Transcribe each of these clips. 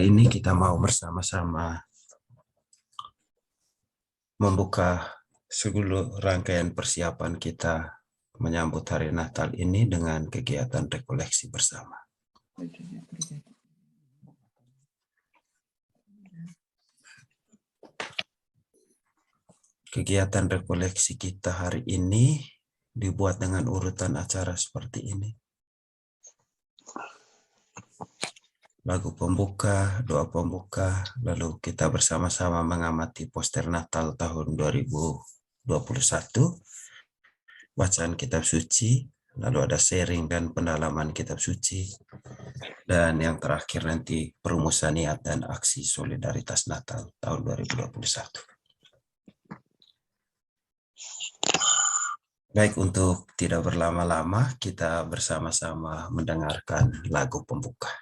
Ini kita mau bersama-sama membuka seluruh rangkaian persiapan kita menyambut hari Natal ini dengan kegiatan rekoleksi bersama. Kegiatan rekoleksi kita hari ini dibuat dengan urutan acara seperti ini. Lagu pembuka, doa pembuka, lalu kita bersama-sama mengamati poster Natal tahun 2021, bacaan kitab suci, lalu ada sharing dan pendalaman kitab suci, dan yang terakhir nanti perumusan niat dan aksi solidaritas Natal tahun 2021. Baik, untuk tidak berlama-lama, kita bersama-sama mendengarkan lagu pembuka.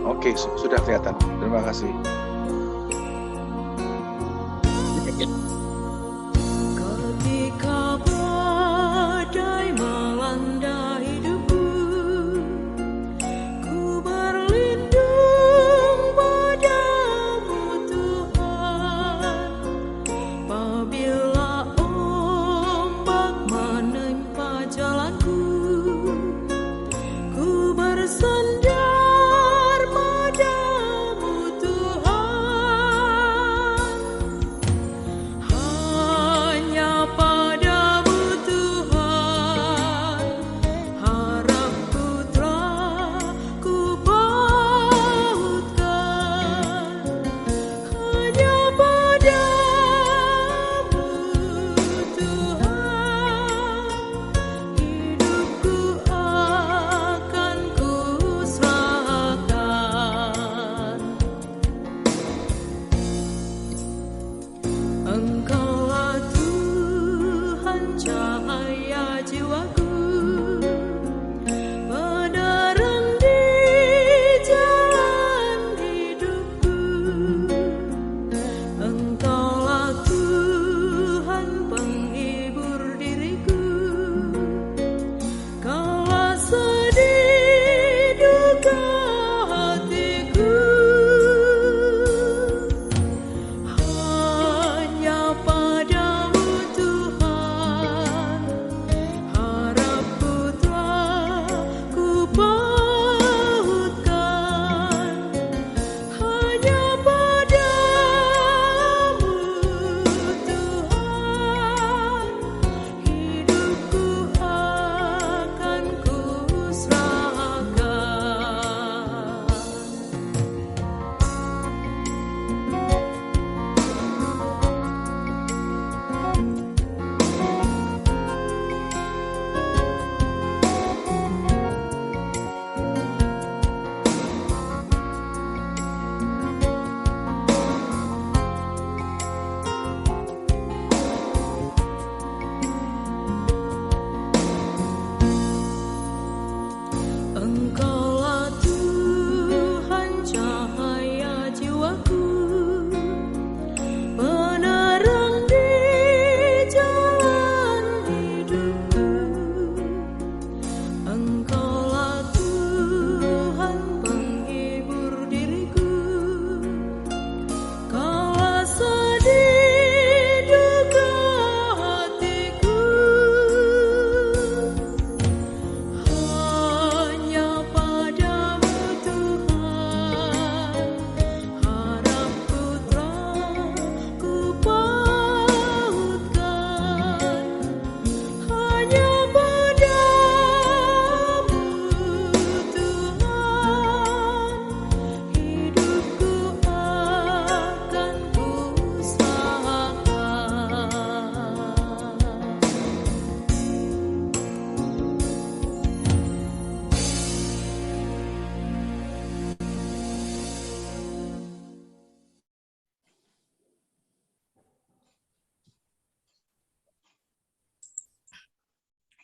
Oke, sudah kelihatan. Terima kasih. Ketika badai melanda hidupku, ku berlindung padamu Tuhan. Apabila ombak menimpa jalanku, ku bersandar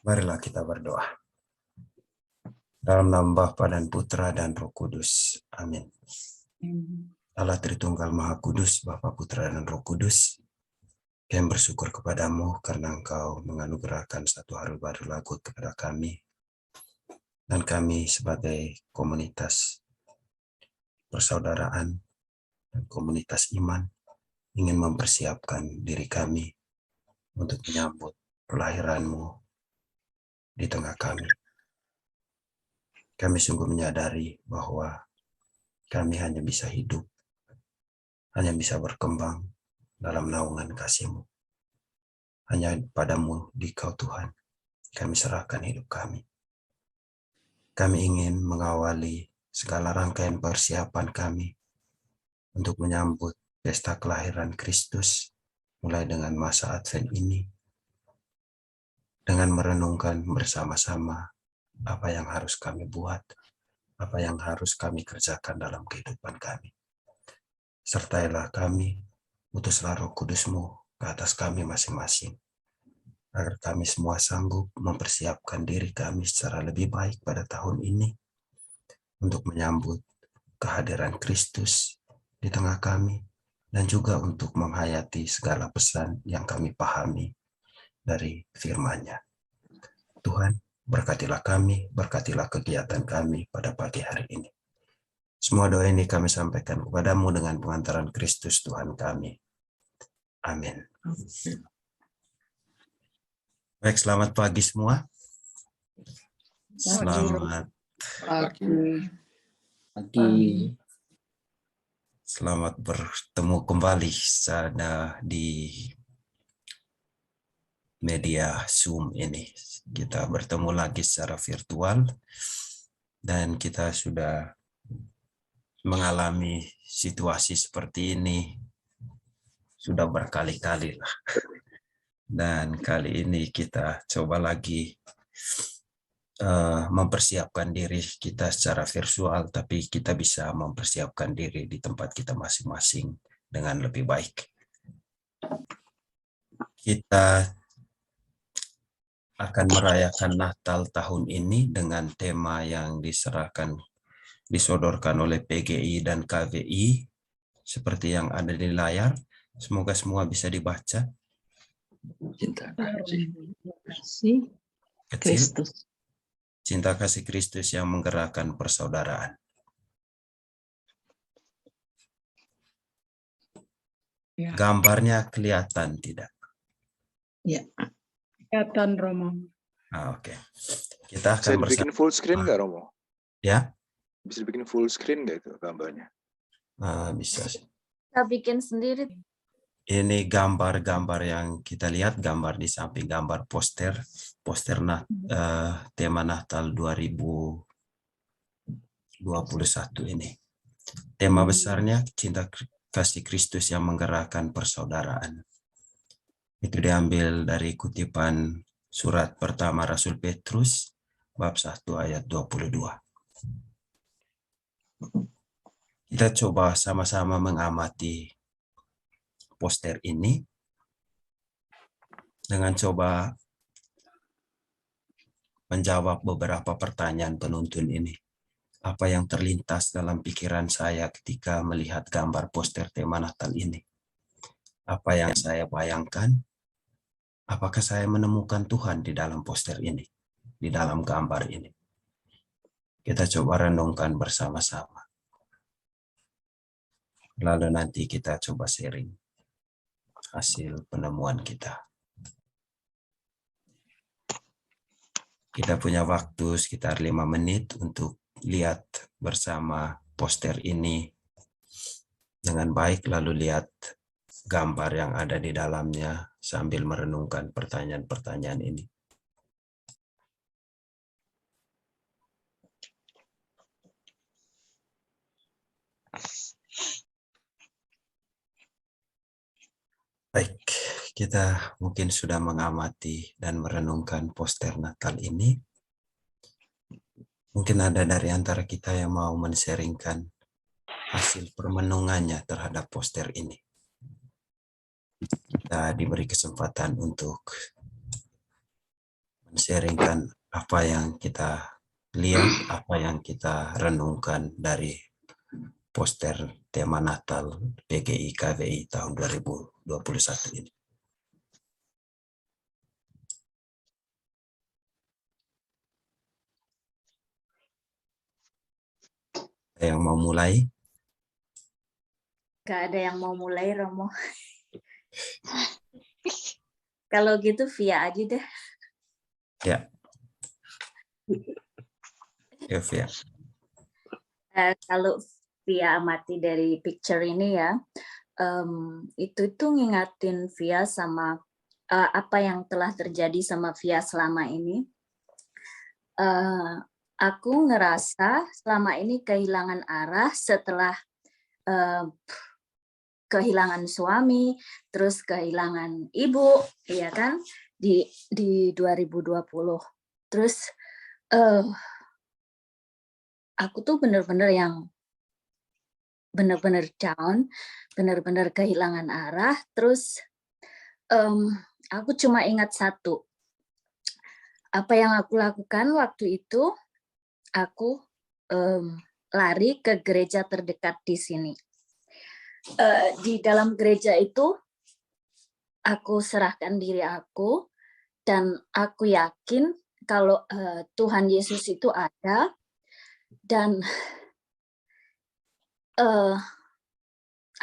Marilah kita berdoa. Dalam nama Bapa dan Putra dan Roh Kudus. Amin. Allah Tritunggal Maha Kudus, Bapa, Putra, dan Roh Kudus, kami bersyukur kepadamu karena Engkau menganugerahkan satu hari baru lagu kepada kami. Dan kami sebagai komunitas persaudaraan dan komunitas iman ingin mempersiapkan diri kami untuk menyambut kelahiran-Mu di tengah kami. Kami sungguh menyadari bahwa kami hanya bisa hidup, hanya bisa berkembang dalam naungan kasih-Mu. Hanya padamu di Kau Tuhan, kami serahkan hidup kami. Kami ingin mengawali segala rangkaian persiapan kami untuk menyambut pesta kelahiran Kristus, mulai dengan masa Advent ini, dengan merenungkan bersama-sama apa yang harus kami buat, apa yang harus kami kerjakan dalam kehidupan kami. Sertailah kami, utuslah Roh Kudus-Mu ke atas kami masing-masing, agar kami semua sanggup mempersiapkan diri kami secara lebih baik pada tahun ini untuk menyambut kehadiran Kristus di tengah kami, dan juga untuk menghayati segala pesan yang kami pahami dari firman-Nya. Tuhan, berkatilah kami, berkatilah kegiatan kami pada pagi hari ini. Semua doa ini kami sampaikan kepadamu dengan pengantaran Kristus Tuhan kami. Amin. Baik, selamat pagi semua. Selamat Pagi. Selamat bertemu kembali di media Zoom ini. Kita bertemu lagi secara virtual dan kita sudah mengalami situasi seperti ini sudah berkali-kali lah. Dan kali ini kita coba lagi mempersiapkan diri kita secara virtual, tapi kita bisa mempersiapkan diri di tempat kita masing-masing dengan lebih baik. Kita akan merayakan Natal tahun ini dengan tema yang disodorkan oleh PGI dan KVI seperti yang ada di layar. Semoga semua bisa dibaca. Cinta kasih Kecil, Kristus. cinta kasih Kristus yang menggerakkan persaudaraan. Ya. Gambarnya kelihatan tidak? Ya. Kelihatan Romo. Oke. Kita Bisa akan dibikin full screen nggak, Romo? Ya, Bisa dibikin full screen nggak itu gambarnya? bisa sih. Kita bikin sendiri. Ini gambar-gambar yang kita lihat, gambar di samping gambar poster tema Natal 2021 ini. Tema besarnya cinta kasih Kristus yang menggerakkan persaudaraan. Itu diambil dari kutipan surat pertama Rasul Petrus bab 1 ayat 22. Kita coba sama-sama mengamati poster ini dengan coba menjawab beberapa pertanyaan penuntun ini. Apa yang terlintas dalam pikiran saya ketika melihat gambar poster tema Natal ini? Apa yang saya bayangkan? Apakah saya menemukan Tuhan di dalam poster ini, di dalam gambar ini? Kita coba renungkan bersama-sama. Lalu nanti kita coba sharing hasil penemuan kita. Kita punya waktu sekitar 5 menit untuk lihat bersama poster ini dengan baik, lalu lihat gambar yang ada di dalamnya sambil merenungkan pertanyaan-pertanyaan ini. Baik, kita mungkin sudah mengamati dan merenungkan poster Natal ini. Mungkin ada dari antara kita yang mau men-sharingkan hasil permenungannya terhadap poster ini. Kita diberi kesempatan untuk men-sharingkan apa yang kita lihat, apa yang kita renungkan dari poster tema Natal PGI KVI tahun 2021 ini. Ada yang mau mulai? Gak ada yang mau mulai, Romo. Kalau gitu via aja deh. Ya. Ya, Via. Kalau via amati dari picture ini ya, itu ngingatin via sama apa yang telah terjadi sama via selama ini. Aku ngerasa selama ini kehilangan arah setelah kehilangan suami, terus kehilangan ibu, ya kan, di 2020. Terus aku tuh bener-bener down, bener-bener kehilangan arah. Terus aku cuma ingat satu, apa yang aku lakukan waktu itu, aku lari ke gereja terdekat di sini. Di dalam gereja itu, aku serahkan diri aku, dan aku yakin kalau Tuhan Yesus itu ada, dan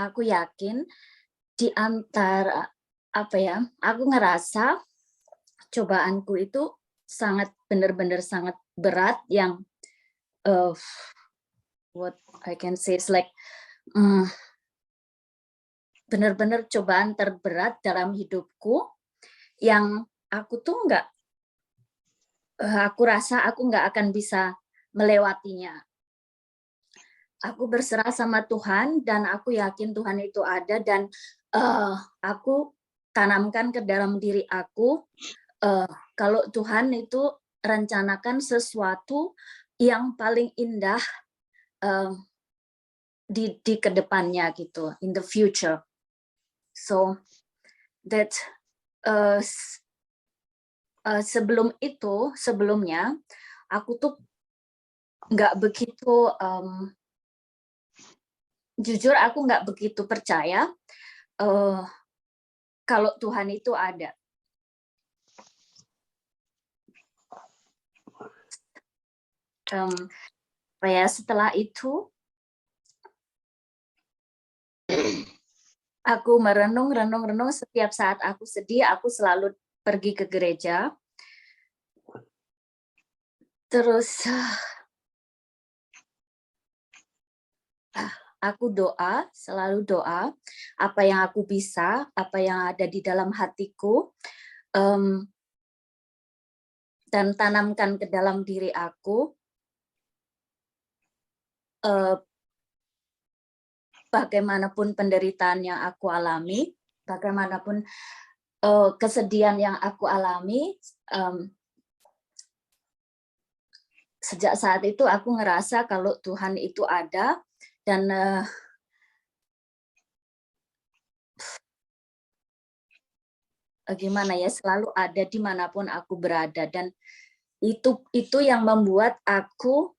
aku yakin di antara aku ngerasa cobaanku itu sangat benar-benar sangat berat, yang what I can say is like benar-benar cobaan terberat dalam hidupku, yang aku tuh aku rasa aku nggak akan bisa melewatinya. Aku berserah sama Tuhan, dan aku yakin Tuhan itu ada, dan aku tanamkan ke dalam diri aku, kalau Tuhan itu rencanakan sesuatu yang paling indah di kedepannya gitu, in the future. So that sebelumnya aku tuh nggak begitu, jujur aku nggak begitu percaya kalau Tuhan itu ada. Setelah itu aku merenung setiap saat aku sedih, aku selalu pergi ke gereja. Terus aku selalu doa, apa yang aku bisa, apa yang ada di dalam hatiku, dan tanamkan ke dalam diri aku, bagaimanapun penderitaan yang aku alami, bagaimanapun kesedihan yang aku alami, sejak saat itu aku ngerasa kalau Tuhan itu ada, dan gimana ya, selalu ada dimanapun aku berada, dan itu yang membuat aku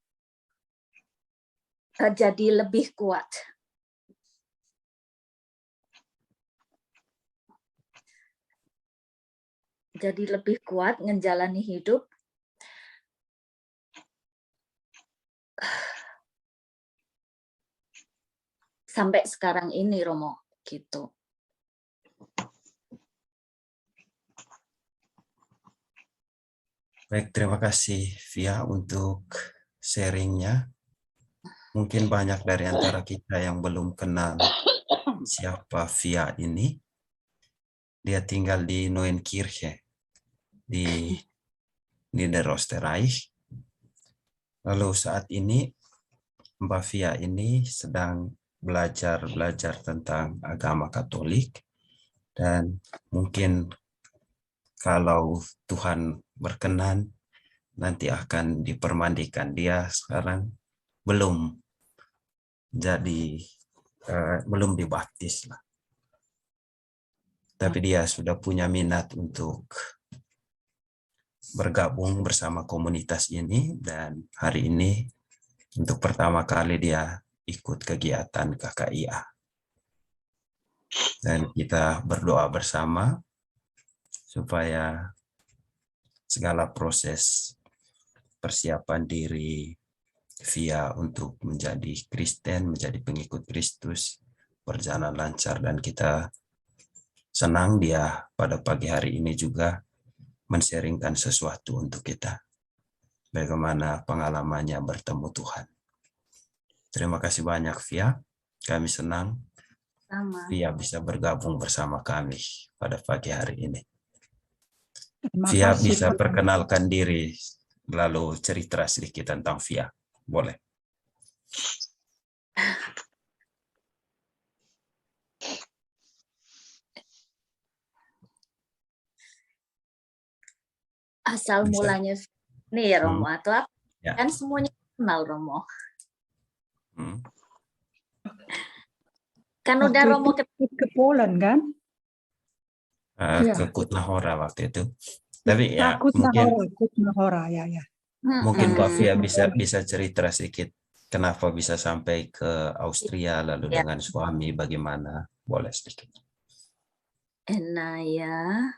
jadi lebih kuat. Jadi lebih kuat menjalani hidup. Sampai sekarang ini, Romo, gitu. Baik, terima kasih Via untuk sharingnya. Mungkin banyak dari antara kita yang belum kenal siapa Via ini. Dia tinggal di Neuenkirche, di Niederösterreich. Lalu saat ini Mbak Via ini sedang belajar tentang agama Katolik, dan mungkin kalau Tuhan berkenan nanti akan dipermandikan. Dia sekarang belum dibaptis lah. Tapi dia sudah punya minat untuk bergabung bersama komunitas ini, dan hari ini untuk pertama kali dia ikut kegiatan KKIA. Dan kita berdoa bersama supaya segala proses persiapan diri Via untuk menjadi Kristen, menjadi pengikut Kristus, berjalan lancar, dan kita senang dia pada pagi hari ini juga men-sharingkan sesuatu untuk kita. Bagaimana pengalamannya bertemu Tuhan. Terima kasih banyak Via. Kami senang Sama. Via bisa bergabung bersama kami pada pagi hari ini. Terima Via kasih, bisa Pak. perkenalkan diri, lalu cerita sedikit tentang Via. Boleh. Asal Bisa? mulanya ini ya Romo, atau apa? Ya. Kan semuanya kenal Romo. Hmm. Kan Waktu udah Romo itu ke Poland kan? Iya. Ke Kutnahora waktu itu. Tapi ya Kutnahora, ya. mungkin Mbak Via Mm-mm. bisa cerita sedikit kenapa bisa sampai ke Austria lalu Ya. dengan suami bagaimana? Boleh sedikit. Nah ya,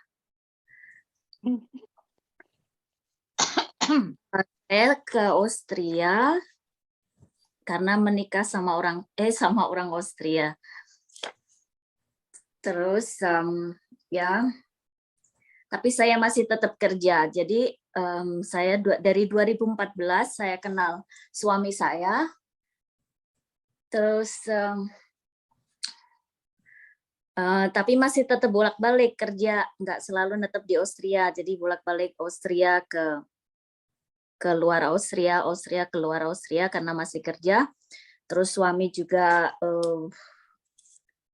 saya ke Austria karena menikah sama orang Austria. Terus ya, tapi saya masih tetap kerja. Jadi saya dari 2014 saya kenal suami saya. Terus tapi masih tetap bolak-balik kerja, nggak selalu netep di Austria. Jadi bolak-balik Austria ke luar Austria, Austria ke luar Austria karena masih kerja. Terus suami juga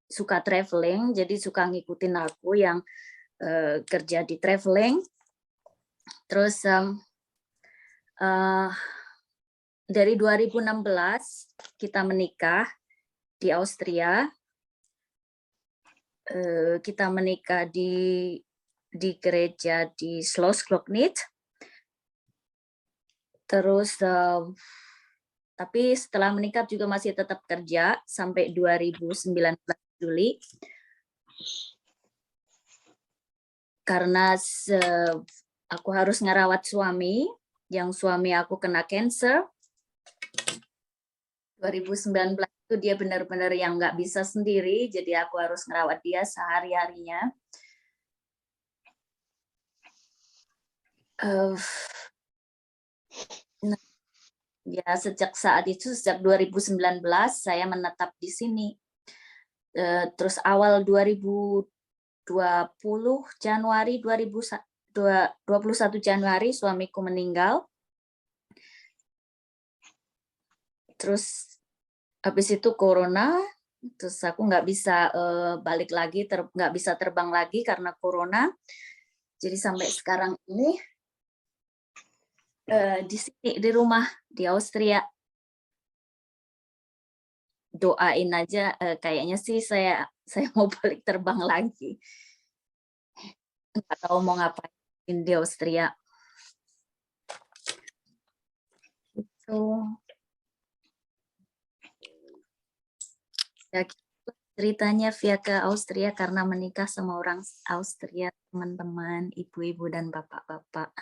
suka traveling, jadi suka ngikutin aku yang kerja di traveling. Terus dari 2016 kita menikah di Austria. Kita menikah di gereja di Schloss Glocknitz. Terus tapi setelah menikah juga masih tetap kerja sampai 2019 Juli. Karena aku harus ngerawat suami, yang suami aku kena cancer. 2019 itu dia benar-benar yang nggak bisa sendiri, jadi aku harus ngerawat dia sehari-harinya. Ya sejak saat itu, sejak 2019 saya menetap di sini. Terus awal 2020 Januari 21 Januari suamiku meninggal. Terus habis itu corona, terus aku nggak bisa balik lagi, nggak bisa terbang lagi karena corona. Jadi sampai sekarang ini di sini di rumah di Austria. Doain aja, kayaknya sih saya mau balik terbang lagi. Nggak tahu mau ngapain di Austria. So, ya, ceritanya via ke Austria karena menikah sama orang Austria, teman-teman, ibu-ibu dan bapak-bapak.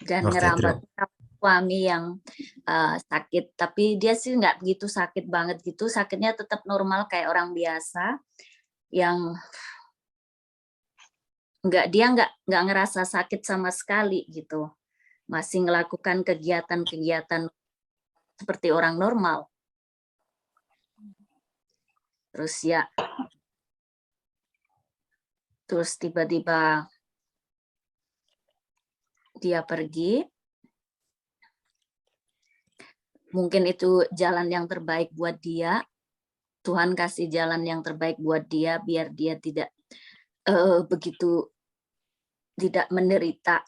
Dan ngerawat suami yang sakit, tapi dia sih nggak begitu sakit banget gitu, sakitnya tetap normal kayak orang biasa, yang dia nggak ngerasa sakit sama sekali gitu, masih melakukan kegiatan-kegiatan seperti orang normal. Terus ya, terus tiba-tiba dia pergi. Mungkin itu jalan yang terbaik buat dia. Tuhan kasih jalan yang terbaik buat dia biar dia tidak begitu tidak menderita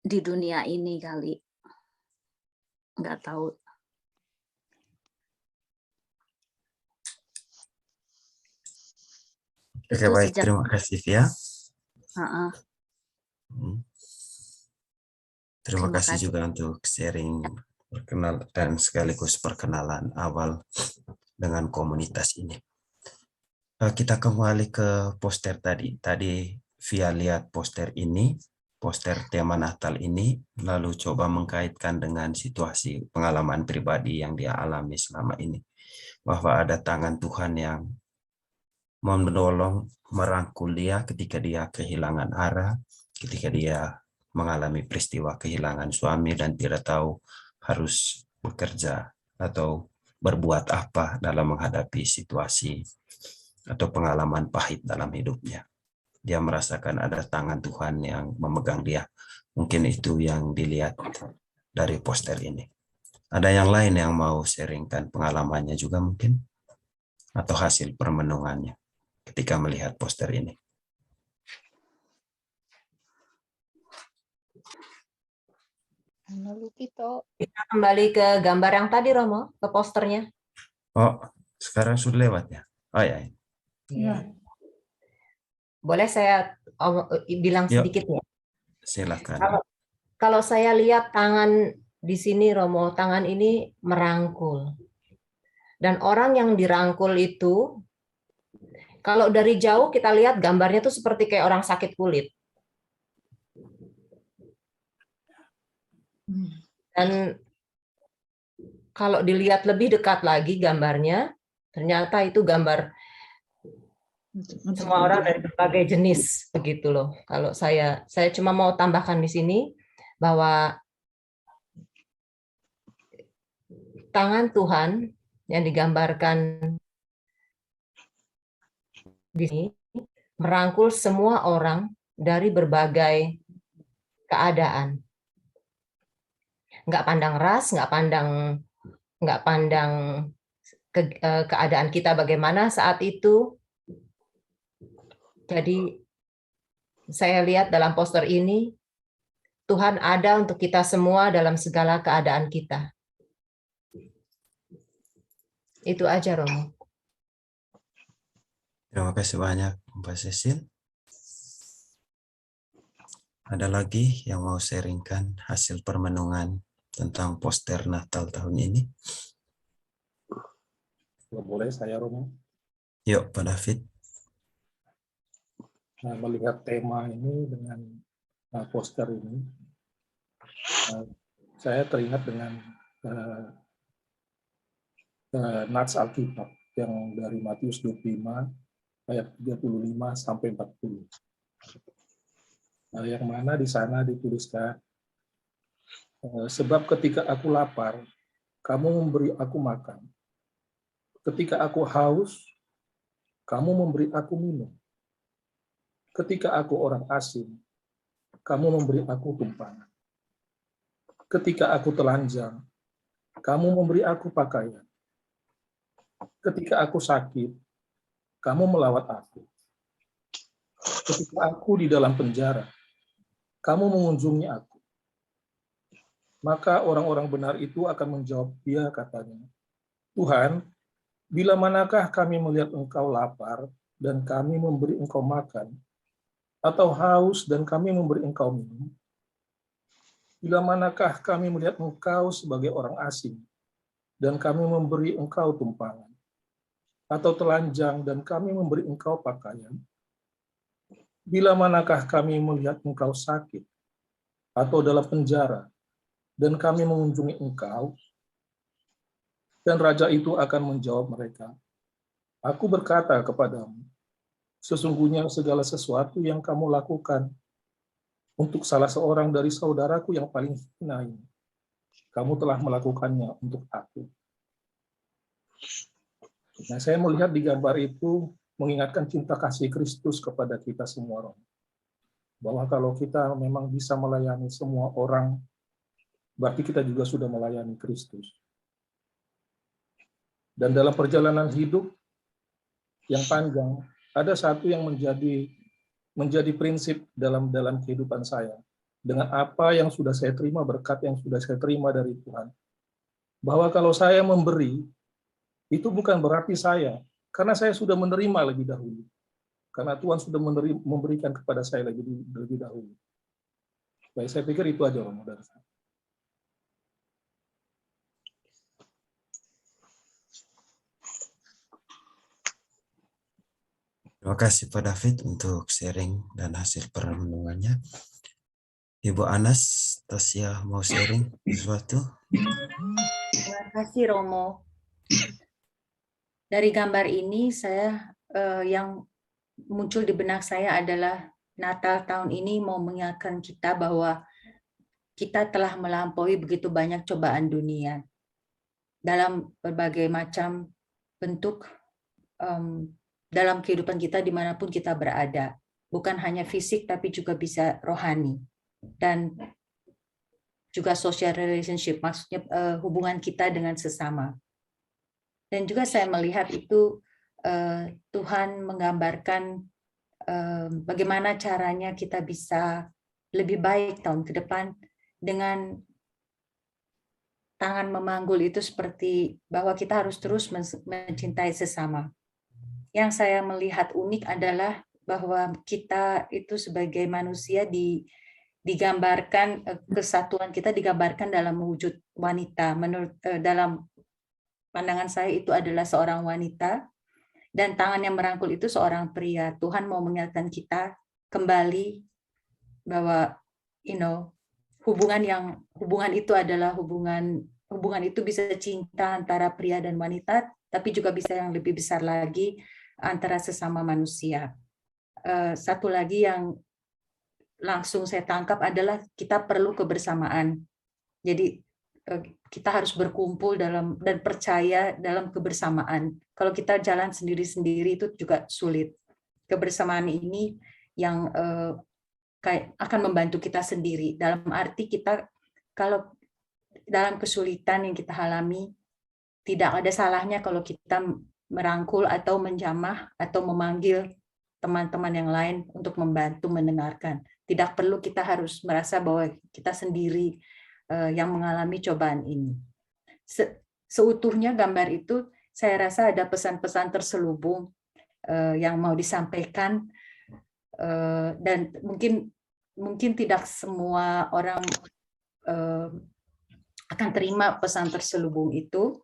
di dunia ini kali. Nggak tahu. Oke, baik, terima kasih Via. Terima kasih juga untuk sharing dan sekaligus perkenalan awal dengan komunitas ini. Kita kembali ke poster tadi. Tadi Via lihat poster ini, poster tema Natal ini, lalu coba mengkaitkan dengan situasi pengalaman pribadi yang dia alami selama ini. Bahwa ada tangan Tuhan yang menolong, merangkul dia ketika dia kehilangan arah, ketika dia mengalami peristiwa kehilangan suami dan tidak tahu harus bekerja atau berbuat apa dalam menghadapi situasi atau pengalaman pahit dalam hidupnya. Dia merasakan ada tangan Tuhan yang memegang dia. Mungkin itu yang dilihat dari poster ini. Ada yang lain yang mau sharingkan pengalamannya juga mungkin? Atau hasil permenungannya ketika melihat poster ini? Kita kembali ke gambar yang tadi, Romo, ke posternya. Oh, sekarang sudah lewat ya? Oh ya. Iya. Boleh saya bilang Yuk. sedikit ya? Silakan. Kalau saya lihat tangan di sini, Romo, tangan ini merangkul. Dan orang yang dirangkul itu, kalau dari jauh kita lihat gambarnya tuh seperti kayak orang sakit kulit. Dan kalau dilihat lebih dekat lagi gambarnya, ternyata itu gambar semua orang dari berbagai jenis, begitu loh. Kalau saya cuma mau tambahkan di sini bahwa tangan Tuhan yang digambarkan di sini merangkul semua orang dari berbagai keadaan. Nggak pandang ras, nggak pandang keadaan kita bagaimana saat itu. Jadi saya lihat dalam poster ini, Tuhan ada untuk kita semua dalam segala keadaan kita. Itu aja, Romo. Terima kasih banyak, Mbak Cecil. Ada lagi yang mau sharingkan hasil permenungan tentang poster Natal tahun ini? Boleh saya, Romo? Yuk, Pak David. Nah, melihat tema ini dengan poster ini, saya teringat dengan nats Alkitab yang dari Matius 25 ayat 35 sampai 40. Yang mana di sana dituliskan, sebab ketika aku lapar, kamu memberi aku makan. Ketika aku haus, kamu memberi aku minum. Ketika aku orang asing, kamu memberi aku tumpangan. Ketika aku telanjang, kamu memberi aku pakaian. Ketika aku sakit, kamu melawat aku. Ketika aku di dalam penjara, kamu mengunjungi aku. Maka orang-orang benar itu akan menjawab dia, katanya, Tuhan, bila manakah kami melihat engkau lapar dan kami memberi engkau makan, atau haus dan kami memberi engkau minum? Bila manakah kami melihat engkau sebagai orang asing dan kami memberi engkau tumpangan, atau telanjang dan kami memberi engkau pakaian? Bila manakah kami melihat engkau sakit atau dalam penjara dan kami mengunjungi engkau? Dan raja itu akan menjawab mereka, aku berkata kepadamu, sesungguhnya segala sesuatu yang kamu lakukan untuk salah seorang dari saudaraku yang paling hina ini, kamu telah melakukannya untuk aku. Nah, saya melihat di gambar itu mengingatkan cinta kasih Kristus kepada kita semua orang. Bahwa kalau kita memang bisa melayani semua orang, berarti kita juga sudah melayani Kristus. Dan dalam perjalanan hidup yang panjang, ada satu yang menjadi prinsip dalam kehidupan saya. Dengan apa yang sudah saya terima, berkat yang sudah saya terima dari Tuhan. Bahwa kalau saya memberi, itu bukan berarti saya, karena saya sudah menerima lebih dahulu. Karena Tuhan sudah memberikan kepada saya lebih dahulu. Baik, saya pikir itu aja, Romo, dari saya. Terima kasih Pak David untuk sharing dan hasil permenungannya. Ibu Anastasia mau sharing sesuatu? Terima kasih Romo. Dari gambar ini yang muncul di benak saya adalah Natal tahun ini mau mengingatkan kita bahwa kita telah melampaui begitu banyak cobaan dunia dalam berbagai macam bentuk dalam kehidupan kita dimanapun kita berada. Bukan hanya fisik tapi juga bisa rohani. Dan juga social relationship, maksudnya hubungan kita dengan sesama. Dan juga saya melihat itu Tuhan menggambarkan bagaimana caranya kita bisa lebih baik tahun ke depan dengan tangan memanggul itu seperti bahwa kita harus terus mencintai sesama. Yang saya melihat unik adalah bahwa kita itu sebagai manusia digambarkan, kesatuan kita digambarkan dalam wujud wanita. Menurut dalam pandangan saya itu adalah seorang wanita dan tangan yang merangkul itu seorang pria. Tuhan mau mengingatkan kita kembali bahwa hubungan itu adalah hubungan itu bisa cinta antara pria dan wanita, tapi juga bisa yang lebih besar lagi antara sesama manusia. Satu lagi yang langsung saya tangkap adalah kita perlu kebersamaan. Jadi kita harus berkumpul dan percaya dalam kebersamaan. Kalau kita jalan sendiri-sendiri itu juga sulit. Kebersamaan ini yang akan membantu kita sendiri. Dalam arti kita kalau dalam kesulitan yang kita alami, tidak ada salahnya kalau kita merangkul atau menjamah atau memanggil teman-teman yang lain untuk membantu mendengarkan. Tidak perlu kita harus merasa bahwa kita sendiri yang mengalami cobaan ini. Seutuhnya gambar itu saya rasa ada pesan-pesan terselubung yang mau disampaikan dan mungkin tidak semua orang akan terima pesan terselubung itu,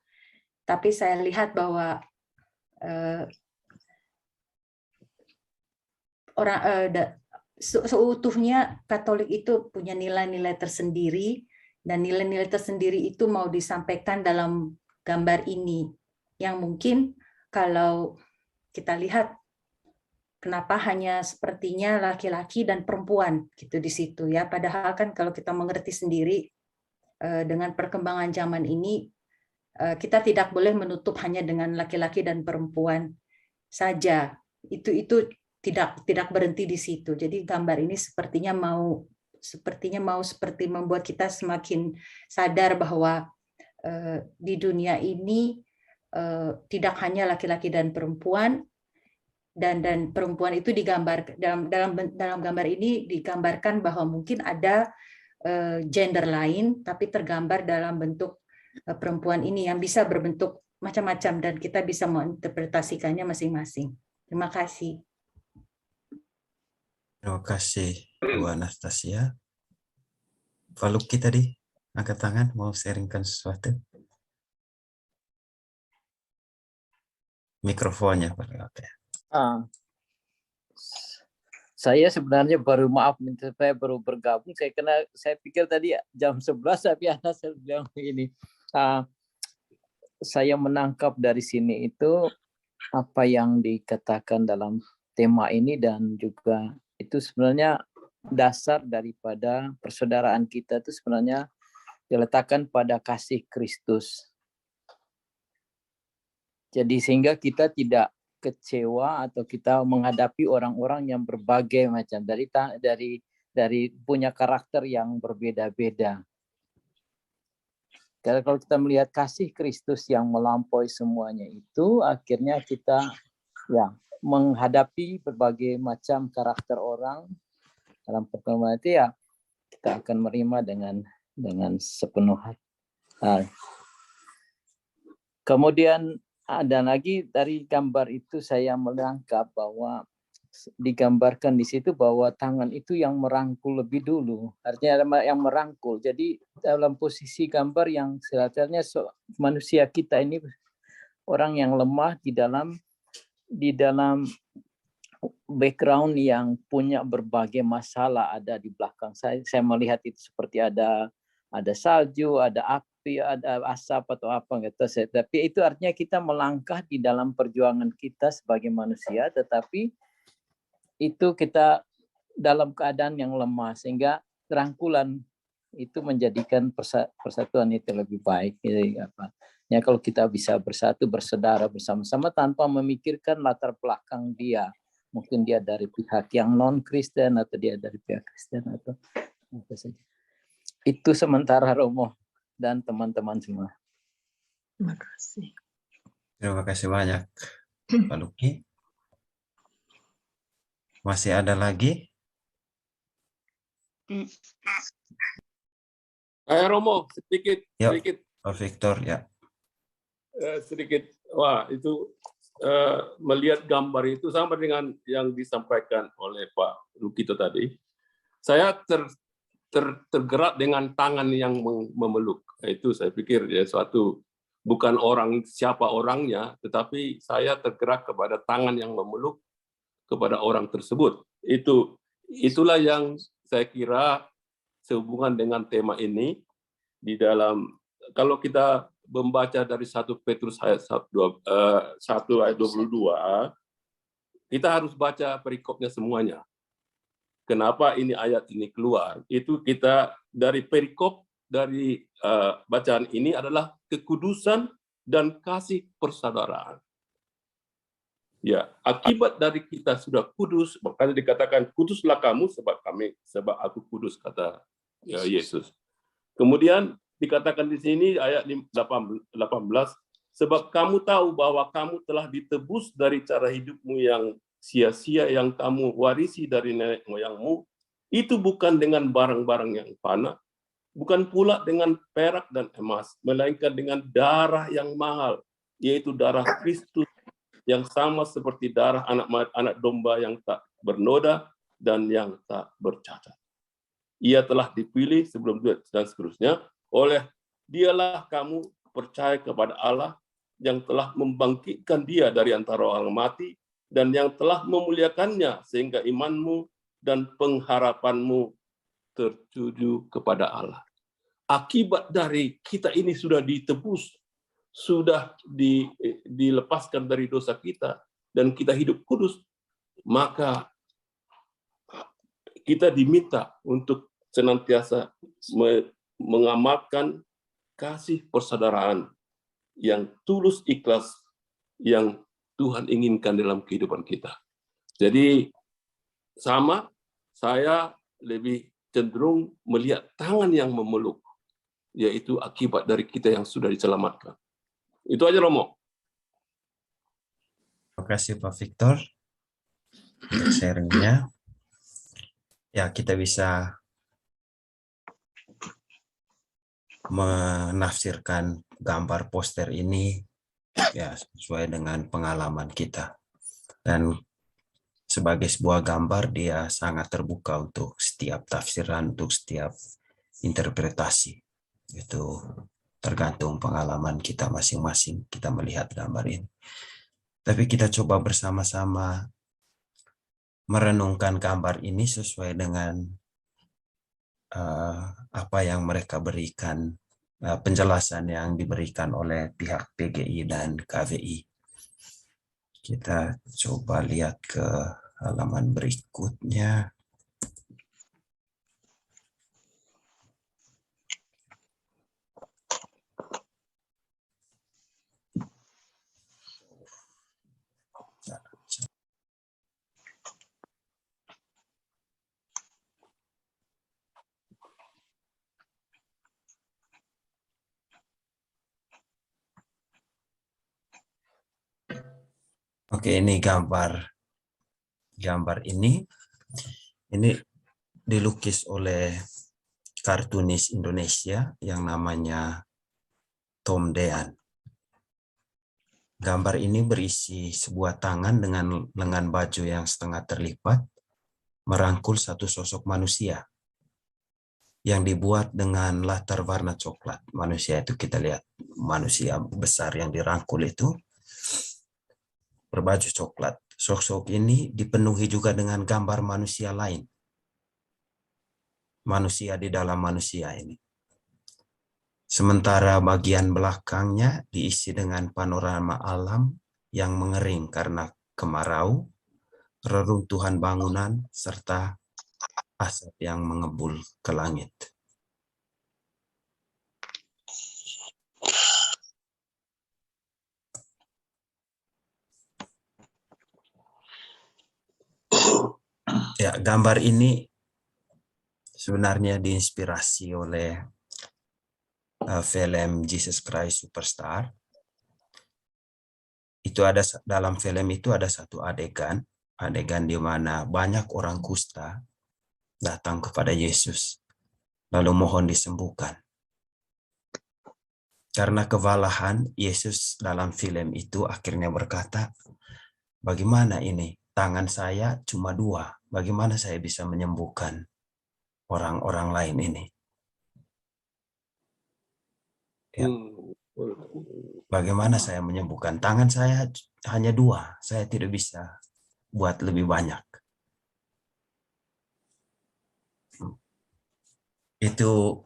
tapi saya lihat bahwa seutuhnya Katolik itu punya nilai-nilai tersendiri. Dan nilai-nilai tersendiri itu mau disampaikan dalam gambar ini. Yang mungkin kalau kita lihat kenapa hanya sepertinya laki-laki dan perempuan gitu di situ ya. Padahal kan kalau kita mengerti sendiri dengan perkembangan zaman ini kita tidak boleh menutup hanya dengan laki-laki dan perempuan saja. Itu tidak berhenti di situ. Jadi gambar ini sepertinya mau seperti membuat kita semakin sadar bahwa di dunia ini tidak hanya laki-laki dan perempuan dan perempuan itu digambar dalam gambar ini digambarkan bahwa mungkin ada gender lain tapi tergambar dalam bentuk perempuan ini yang bisa berbentuk macam-macam dan kita bisa menginterpretasikannya masing-masing. Terima kasih. Terima kasih Bu Anastasia. Pak Luki tadi angkat tangan mau sharingkan sesuatu. Mikrofonnya Pak. Saya sebenarnya saya baru bergabung. Saya pikir tadi jam 11 tapi Anda bilang begini. Saya menangkap dari sini itu apa yang dikatakan dalam tema ini dan juga itu sebenarnya dasar daripada persaudaraan kita itu sebenarnya diletakkan pada kasih Kristus. Jadi sehingga kita tidak kecewa atau kita menghadapi orang-orang yang berbagai macam dari punya karakter yang berbeda-beda. Karena kalau kita melihat kasih Kristus yang melampaui semuanya itu, akhirnya kita ya menghadapi berbagai macam karakter orang dalam pertemuan itu ya kita akan menerima dengan sepenuh hati. Kemudian ada lagi dari gambar itu saya menangkap bahwa digambarkan di situ bahwa tangan itu yang merangkul lebih dulu, artinya yang merangkul. Jadi dalam posisi gambar yang sebenarnya manusia kita ini orang yang lemah di dalam background yang punya berbagai masalah ada di belakang saya. Saya melihat itu seperti ada salju, ada api, ada asap atau apa gitu. Tapi itu artinya kita melangkah di dalam perjuangan kita sebagai manusia, tetapi itu kita dalam keadaan yang lemah, sehingga rangkulan itu menjadikan persatuan itu lebih baik. Jadi ya, kalau kita bisa bersatu, bersaudara bersama-sama tanpa memikirkan latar belakang dia, mungkin dia dari pihak yang non Kristen atau dia dari pihak Kristen atau apa saja. Itu sementara Romo dan teman-teman semua. Terima kasih. Terima kasih banyak, Pak Luki. Masih ada lagi? Romo, sedikit. Pak Victor, ya. Sedikit. Wah, itu melihat gambar itu sama dengan yang disampaikan oleh Pak Lukito tadi. Saya tergerak dengan tangan yang memeluk. Itu saya pikir ya suatu, bukan orang siapa orangnya, tetapi saya tergerak kepada tangan yang memeluk kepada orang tersebut. Itulah yang saya kira sehubungan dengan tema ini di dalam, kalau kita membaca dari 1 Petrus ayat 1 ayat 22, kita harus baca perikopnya semuanya. Kenapa ini ayat ini keluar? Itu kita dari perikop dari bacaan ini adalah kekudusan dan kasih persaudaraan. Ya, akibat dari kita sudah kudus, makanya dikatakan kuduslah kamu sebab aku kudus, kata Yesus. Kemudian dikatakan di sini ayat 18, sebab kamu tahu bahwa kamu telah ditebus dari cara hidupmu yang sia-sia yang kamu warisi dari nenek moyangmu, itu bukan dengan barang-barang yang fana, bukan pula dengan perak dan emas, melainkan dengan darah yang mahal, yaitu darah Kristus, yang sama seperti darah anak domba yang tak bernoda dan yang tak bercacat. Ia telah dipilih sebelum dan seterusnya, oleh dialah kamu percaya kepada Allah yang telah membangkitkan dia dari antara orang mati dan yang telah memuliakannya sehingga imanmu dan pengharapanmu tertuju kepada Allah. Akibat dari kita ini sudah ditebus, sudah dilepaskan dari dosa kita, dan kita hidup kudus, maka kita diminta untuk senantiasa mengamalkan kasih persaudaraan yang tulus ikhlas yang Tuhan inginkan dalam kehidupan kita. Jadi saya lebih cenderung melihat tangan yang memeluk, yaitu akibat dari kita yang sudah diselamatkan. Itu aja, Romo. Terima kasih Pak Victor untuk sharingnya. Ya, kita bisa menafsirkan gambar poster ini ya sesuai dengan pengalaman kita. Dan sebagai sebuah gambar, dia sangat terbuka untuk setiap tafsiran, untuk setiap interpretasi. Itu tergantung pengalaman kita masing-masing, kita melihat gambar ini. Tapi kita coba bersama-sama merenungkan gambar ini sesuai dengan apa yang mereka berikan, penjelasan yang diberikan oleh pihak PGI dan KVI. Kita coba lihat ke halaman berikutnya. Oke, ini gambar ini dilukis oleh kartunis Indonesia yang namanya Tom Dean. Gambar ini berisi sebuah tangan dengan lengan baju yang setengah terlipat merangkul satu sosok manusia yang dibuat dengan latar warna coklat. Manusia itu kita lihat, manusia besar yang dirangkul itu berbaju coklat. sosok ini dipenuhi juga dengan gambar manusia lain. Manusia di dalam manusia ini. Sementara bagian belakangnya diisi dengan panorama alam yang mengering karena kemarau, reruntuhan bangunan, serta asap yang mengebul ke langit. Ya, gambar ini sebenarnya diinspirasi oleh film Jesus Christ Superstar. Itu ada dalam film itu ada satu adegan di mana banyak orang kusta datang kepada Yesus lalu mohon disembuhkan. Karena kewalahan, Yesus dalam film itu akhirnya berkata, bagaimana ini? Tangan saya cuma 2. Bagaimana saya bisa menyembuhkan orang-orang lain ini? Ya. Bagaimana saya menyembuhkan? Tangan saya hanya 2. Saya tidak bisa buat lebih banyak. Itu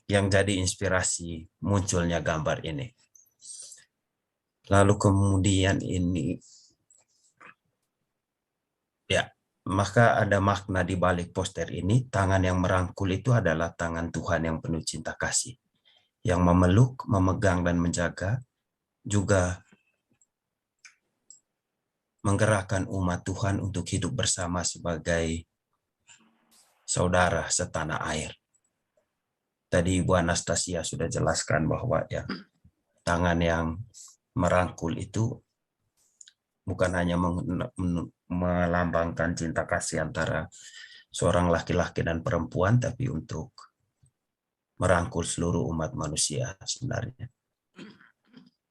yang jadi inspirasi munculnya gambar ini. Lalu kemudian ini, ya, maka ada makna di balik poster ini. Tangan yang merangkul itu adalah tangan Tuhan yang penuh cinta kasih, yang memeluk, memegang, dan menjaga, juga menggerakkan umat Tuhan untuk hidup bersama sebagai saudara setanah air. Tadi Ibu Anastasia sudah jelaskan bahwa ya, tangan yang merangkul itu bukan hanya melambangkan cinta kasih antara seorang laki-laki dan perempuan, tapi untuk merangkul seluruh umat manusia sebenarnya.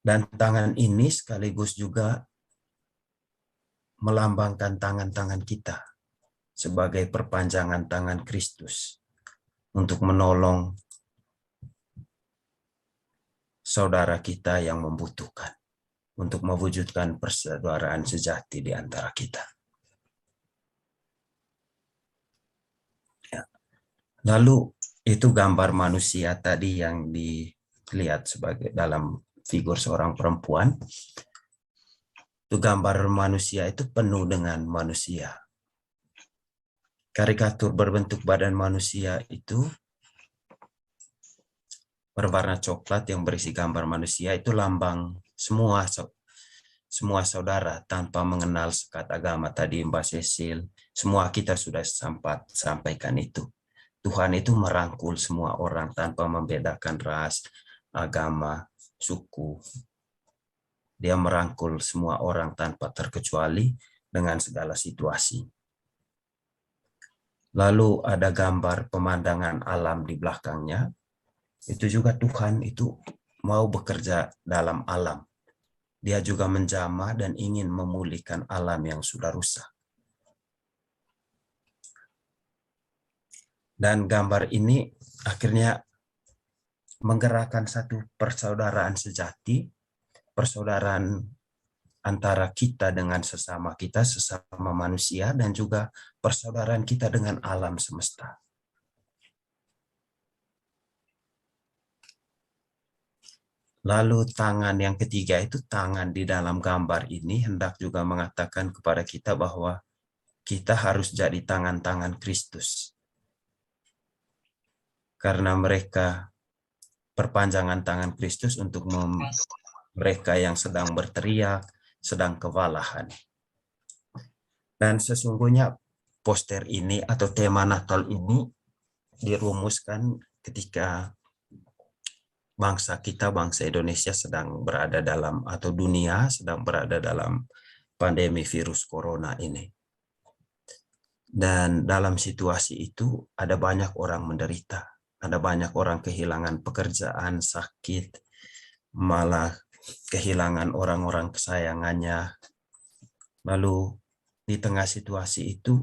Dan tangan ini sekaligus juga melambangkan tangan-tangan kita sebagai perpanjangan tangan Kristus untuk menolong saudara kita yang membutuhkan, untuk mewujudkan persaudaraan sejati di antara kita. Ya. Lalu itu gambar manusia tadi yang dilihat sebagai dalam figur seorang perempuan. Itu gambar manusia itu penuh dengan manusia. Karikatur berbentuk badan manusia itu berwarna coklat yang berisi gambar manusia, itu lambang semua saudara tanpa mengenal sekat agama. Tadi Mbak Cecil, semua kita sudah sampaikan itu. Tuhan itu merangkul semua orang tanpa membedakan ras, agama, suku. Dia merangkul semua orang tanpa terkecuali dengan segala situasi. Lalu ada gambar pemandangan alam di belakangnya. Itu juga Tuhan itu mau bekerja dalam alam. Dia juga menjamah dan ingin memulihkan alam yang sudah rusak. Dan gambar ini akhirnya menggerakkan satu persaudaraan sejati, persaudaraan antara kita dengan sesama kita, sesama manusia, dan juga persaudaraan kita dengan alam semesta. Lalu tangan yang ketiga itu, tangan di dalam gambar ini hendak juga mengatakan kepada kita bahwa kita harus jadi tangan-tangan Kristus. Karena mereka perpanjangan tangan Kristus untuk mereka yang sedang berteriak, sedang kewalahan. Dan sesungguhnya poster ini atau tema Natal ini dirumuskan ketika bangsa kita, bangsa Indonesia sedang berada dalam, atau dunia sedang berada dalam pandemi virus corona ini. Dan dalam situasi itu ada banyak orang menderita, ada banyak orang kehilangan pekerjaan, sakit, malah kehilangan orang-orang kesayangannya. Lalu di tengah situasi itu,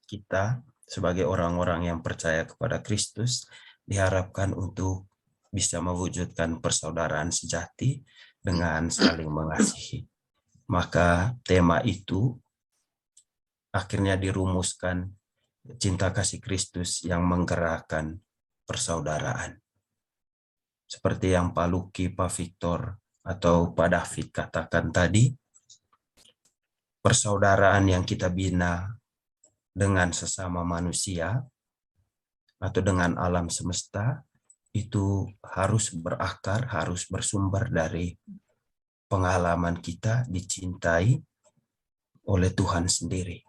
kita sebagai orang-orang yang percaya kepada Kristus diharapkan untuk bisa mewujudkan persaudaraan sejati dengan saling mengasihi, Maka tema itu akhirnya dirumuskan cinta kasih Kristus yang menggerakkan persaudaraan. Seperti yang Pak Luki, Pak Victor, atau Pak David katakan tadi, persaudaraan yang kita bina dengan sesama manusia atau dengan alam semesta itu harus berakar, harus bersumber dari pengalaman kita dicintai oleh Tuhan sendiri.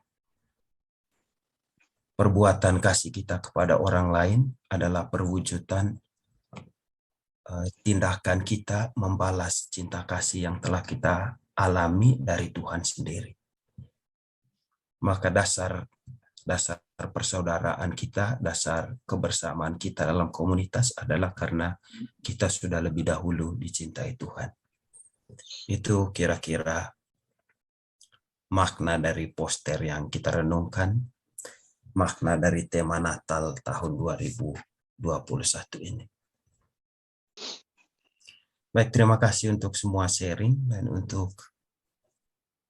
Perbuatan kasih kita kepada orang lain adalah perwujudan tindakan kita membalas cinta kasih yang telah kita alami dari Tuhan sendiri. Maka dasar persaudaraan kita, dasar kebersamaan kita dalam komunitas adalah karena kita sudah lebih dahulu dicintai Tuhan. Itu kira-kira makna dari poster yang kita renungkan, makna dari tema Natal tahun 2021 ini. Baik, terima kasih untuk semua sharing dan untuk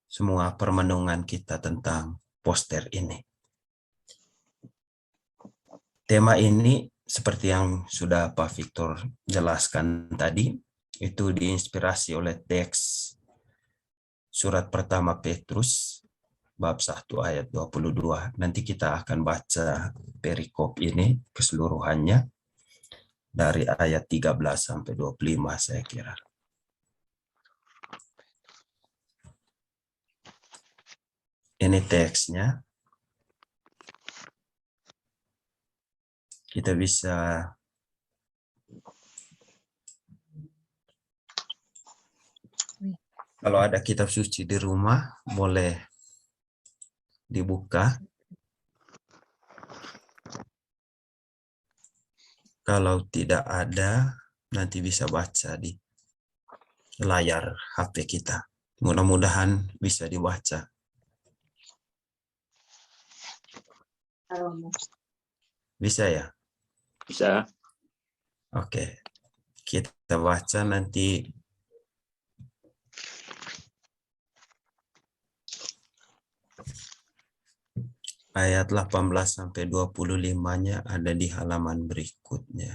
semua permenungan kita tentang poster ini. Tema ini seperti yang sudah Pak Victor jelaskan tadi, itu diinspirasi oleh teks surat pertama Petrus bab 1 ayat 22. Nanti kita akan baca perikop ini keseluruhannya dari ayat 13 sampai 25 saya kira. Ini teksnya. Kita bisa kalau ada kitab suci di rumah boleh dibuka. Kalau tidak ada nanti bisa baca di layar HP kita. Mudah-mudahan bisa dibaca. Bisa ya? Bisa. Oke. Kita baca nanti ayat 18 sampai 25-nya ada di halaman berikutnya.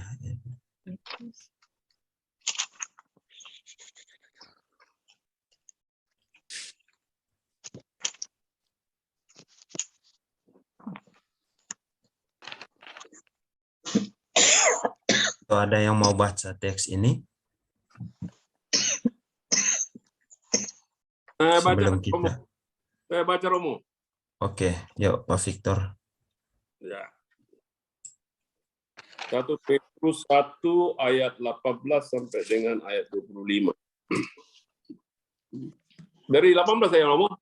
Kalau ada yang mau baca teks ini? Sebelum kita. Saya baca Romo. Oke, yuk Pak Victor. Ya. 1 Petrus 1 ayat 18 sampai dengan ayat 25. Dari 18 saya Romo?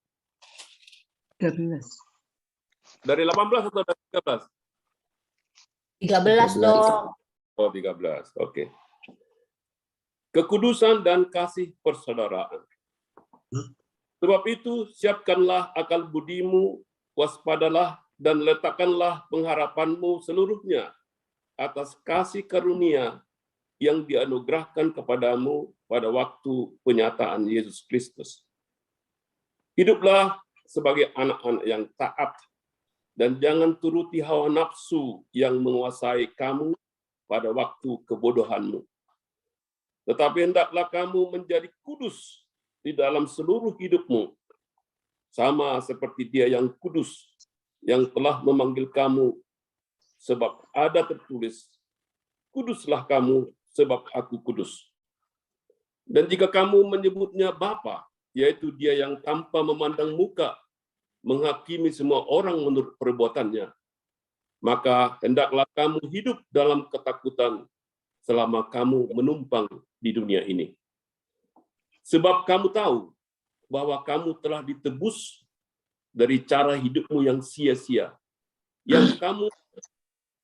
13. Dari 18 atau dari 13? 13 dong. Oh, 13. Oke. Kekudusan dan kasih persaudaraan. Sebab itu, siapkanlah akal budimu, waspadalah dan letakkanlah pengharapanmu seluruhnya atas kasih karunia yang dianugerahkan kepadamu pada waktu penyataan Yesus Kristus. Hiduplah sebagai anak-anak yang taat dan jangan turuti hawa nafsu yang menguasai kamu pada waktu kebodohanmu. Tetapi hendaklah kamu menjadi kudus di dalam seluruh hidupmu, sama seperti Dia yang kudus, yang telah memanggil kamu, sebab ada tertulis, kuduslah kamu, sebab aku kudus. Dan jika kamu menyebutnya Bapa, yaitu Dia yang tanpa memandang muka, menghakimi semua orang menurut perbuatannya, maka hendaklah kamu hidup dalam ketakutan selama kamu menumpang di dunia ini. Sebab kamu tahu bahwa kamu telah ditebus dari cara hidupmu yang sia-sia, yang kamu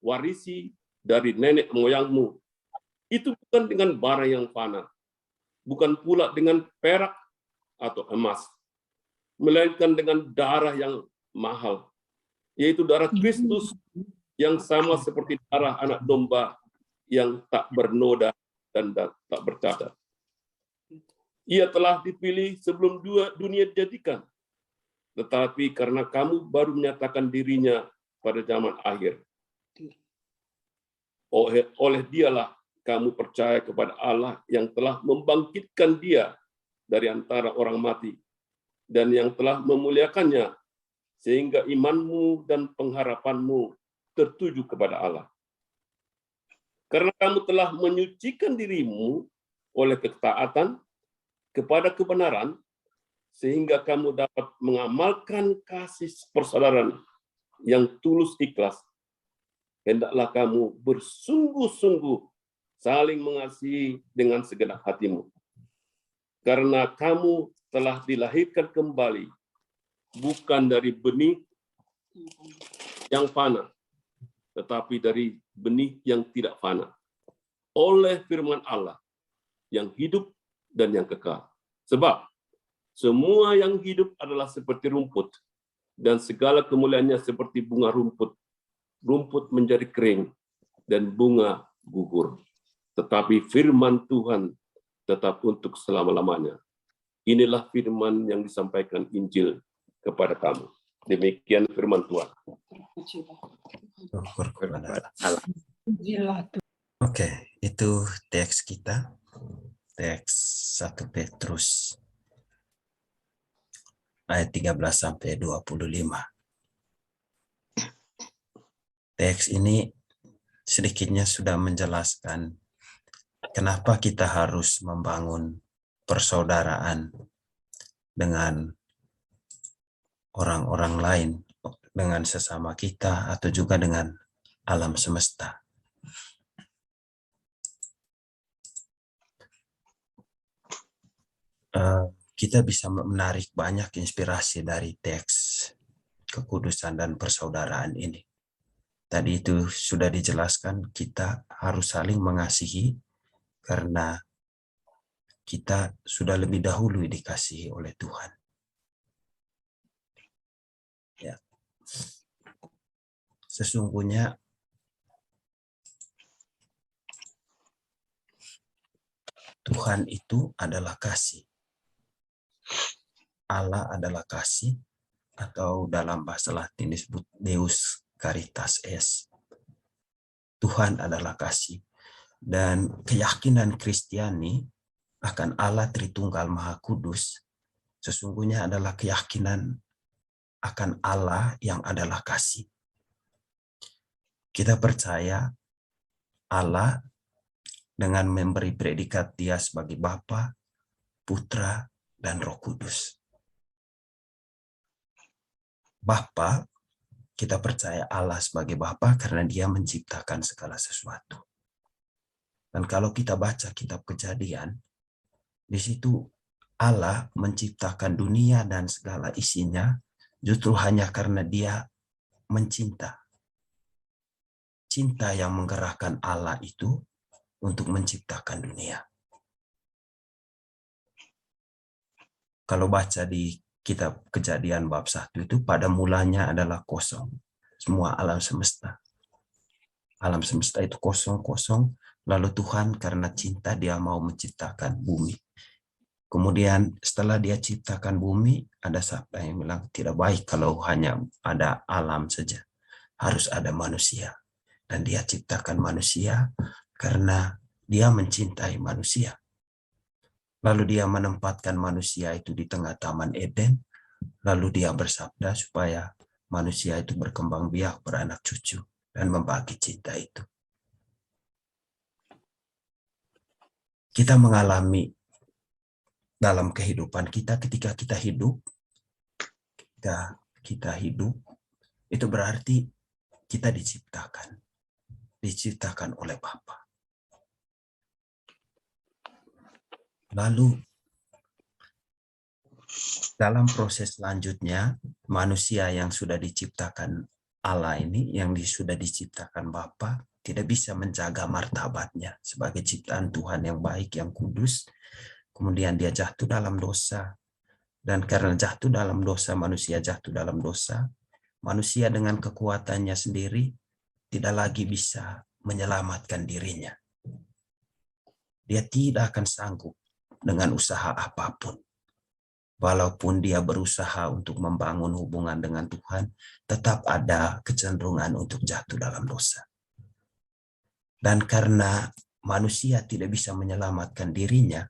warisi dari nenek moyangmu. Itu bukan dengan bara yang fana, bukan pula dengan perak atau emas, melainkan dengan darah yang mahal, yaitu darah Kristus yang sama seperti darah anak domba yang tak bernoda dan tak bercacat. Ia telah dipilih sebelum dunia dijadikan, tetapi karena kamu baru menyatakan dirinya pada zaman akhir, oleh dialah kamu percaya kepada Allah yang telah membangkitkan dia dari antara orang mati dan yang telah memuliakannya, sehingga imanmu dan pengharapanmu tertuju kepada Allah. Karena kamu telah menyucikan dirimu oleh ketaatan kepada kebenaran, sehingga kamu dapat mengamalkan kasih persaudaraan yang tulus ikhlas. Hendaklah kamu bersungguh-sungguh saling mengasihi dengan segenap hatimu. Karena kamu telah dilahirkan kembali, bukan dari benih yang fana, tetapi dari benih yang tidak fana, oleh firman Allah yang hidup dan yang kekal. Sebab semua yang hidup adalah seperti rumput, dan segala kemuliaannya seperti bunga rumput. Rumput menjadi kering, dan bunga gugur. Tetapi firman Tuhan tetap untuk selama-lamanya. Inilah firman yang disampaikan Injil kepada kamu. Demikian firman Tuhan. Oke, itu teks kita. Teks 1 Petrus ayat 13 sampai 25. Teks ini sedikitnya sudah menjelaskan kenapa kita harus membangun persaudaraan dengan orang-orang lain, dengan sesama kita atau juga dengan alam semesta. Kita bisa menarik banyak inspirasi dari teks kekudusan dan persaudaraan ini. Tadi itu sudah dijelaskan, kita harus saling mengasihi karena kita sudah lebih dahulu dikasihi oleh Tuhan. Ya. Sesungguhnya Tuhan itu adalah kasih. Allah adalah kasih, atau dalam bahasa Latin disebut Deus Caritas Est. Tuhan adalah kasih. Dan keyakinan Kristiani akan Allah Tritunggal Maha Kudus sesungguhnya adalah keyakinan akan Allah yang adalah kasih. Kita percaya Allah dengan memberi predikat Dia sebagai Bapa, Putra, dan Roh Kudus. Bapa, kita percaya Allah sebagai Bapa karena Dia menciptakan segala sesuatu. Dan kalau kita baca kitab Kejadian, di situ Allah menciptakan dunia dan segala isinya justru hanya karena Dia mencinta. Cinta yang menggerakkan Allah itu untuk menciptakan dunia. Kalau baca di kitab Kejadian bab 1 itu pada mulanya adalah kosong. Semua alam semesta. Alam semesta itu kosong. Lalu Tuhan karena cinta Dia mau menciptakan bumi. Kemudian setelah Dia ciptakan bumi, ada sabda yang bilang tidak baik kalau hanya ada alam saja. Harus ada manusia. Dan Dia ciptakan manusia karena Dia mencintai manusia. Lalu Dia menempatkan manusia itu di tengah Taman Eden. Lalu Dia bersabda supaya manusia itu berkembang biak, beranak cucu, dan membagi cinta itu. Kita mengalami dalam kehidupan kita ketika kita hidup, itu berarti kita diciptakan oleh Bapa. Lalu dalam proses selanjutnya, manusia yang sudah diciptakan Allah ini, yang sudah diciptakan Bapa, tidak bisa menjaga martabatnya sebagai ciptaan Tuhan yang baik, yang kudus. Kemudian dia jatuh dalam dosa. Dan karena jatuh dalam dosa, manusia jatuh dalam dosa, manusia dengan kekuatannya sendiri tidak lagi bisa menyelamatkan dirinya. Dia tidak akan sanggup dengan usaha apapun. Walaupun dia berusaha untuk membangun hubungan dengan Tuhan, tetap ada kecenderungan untuk jatuh dalam dosa. Dan karena manusia tidak bisa menyelamatkan dirinya,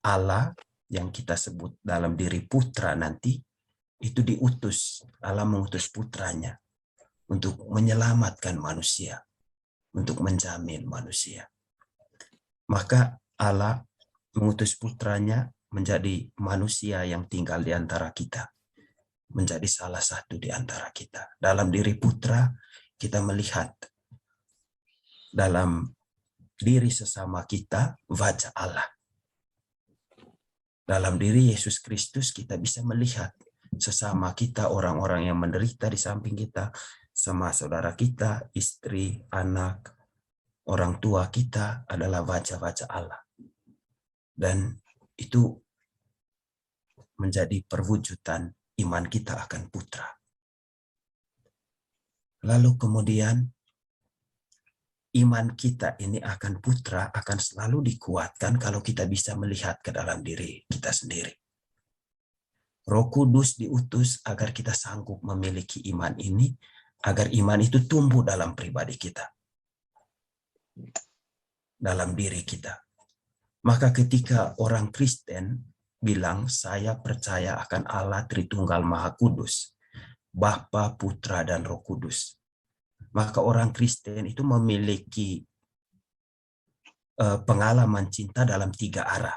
Allah yang kita sebut dalam diri putra nanti, itu diutus, Allah mengutus putranya untuk menyelamatkan manusia, untuk menjamin manusia. Maka Allah mengutus putranya menjadi manusia yang tinggal di antara kita, menjadi salah satu di antara kita. Dalam diri putra, kita melihat dalam diri sesama kita wajah Allah. Dalam diri Yesus Kristus kita bisa melihat sesama kita, orang-orang yang menderita di samping kita, sama saudara kita, istri, anak, orang tua kita adalah wajah-wajah Allah. Dan itu menjadi perwujudan iman kita akan putra. Lalu kemudian iman kita ini akan putra akan selalu dikuatkan kalau kita bisa melihat ke dalam diri kita sendiri. Roh Kudus diutus agar kita sanggup memiliki iman ini, agar iman itu tumbuh dalam pribadi kita, dalam diri kita. Maka ketika orang Kristen bilang, saya percaya akan Allah Tritunggal Maha Kudus, Bapa, Putra, dan Roh Kudus, maka orang Kristen itu memiliki pengalaman cinta dalam 3 arah.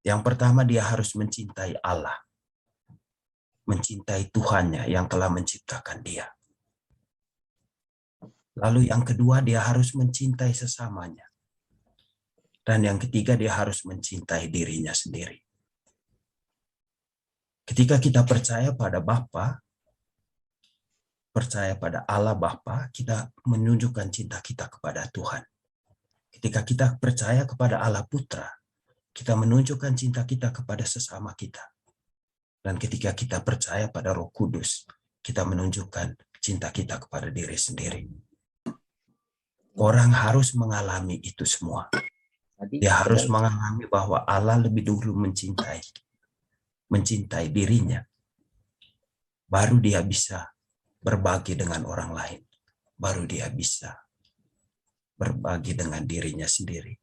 Yang pertama, dia harus mencintai Allah, mencintai Tuhannya yang telah menciptakan dia. Lalu yang kedua, dia harus mencintai sesamanya. Dan yang ketiga, dia harus mencintai dirinya sendiri. Ketika kita percaya pada Bapa, percaya pada Allah Bapa, kita menunjukkan cinta kita kepada Tuhan. Ketika kita percaya kepada Allah Putra, kita menunjukkan cinta kita kepada sesama kita. Dan ketika kita percaya pada Roh Kudus, kita menunjukkan cinta kita kepada diri sendiri. Orang harus mengalami itu semua. Dia harus mengalami bahwa Allah lebih dulu mencintai dirinya. Baru dia bisa berbagi dengan orang lain. Baru dia bisa berbagi dengan dirinya sendiri.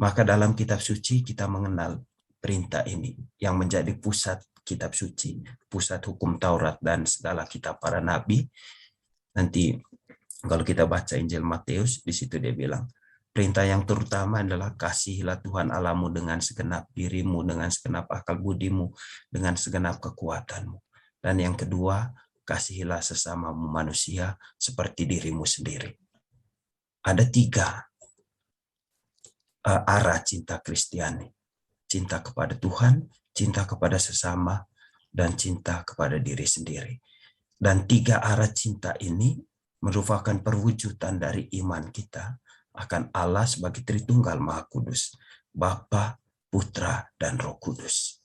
Maka dalam kitab suci kita mengenal perintah ini yang menjadi pusat kitab suci, pusat hukum Taurat dan segala kitab para nabi. Nanti kalau kita baca Injil Matius, di situ dia bilang, perintah yang terutama adalah kasihilah Tuhan Allahmu dengan segenap dirimu, dengan segenap akal budimu, dengan segenap kekuatanmu. Dan yang kedua, kasihilah sesamamu manusia seperti dirimu sendiri. Ada 3 arah cinta Kristiani. Cinta kepada Tuhan, cinta kepada sesama, dan cinta kepada diri sendiri. Dan 3 arah cinta ini merupakan perwujudan dari iman kita akan Allah sebagai Tritunggal Maha Kudus, Bapa, Putra, dan Roh Kudus.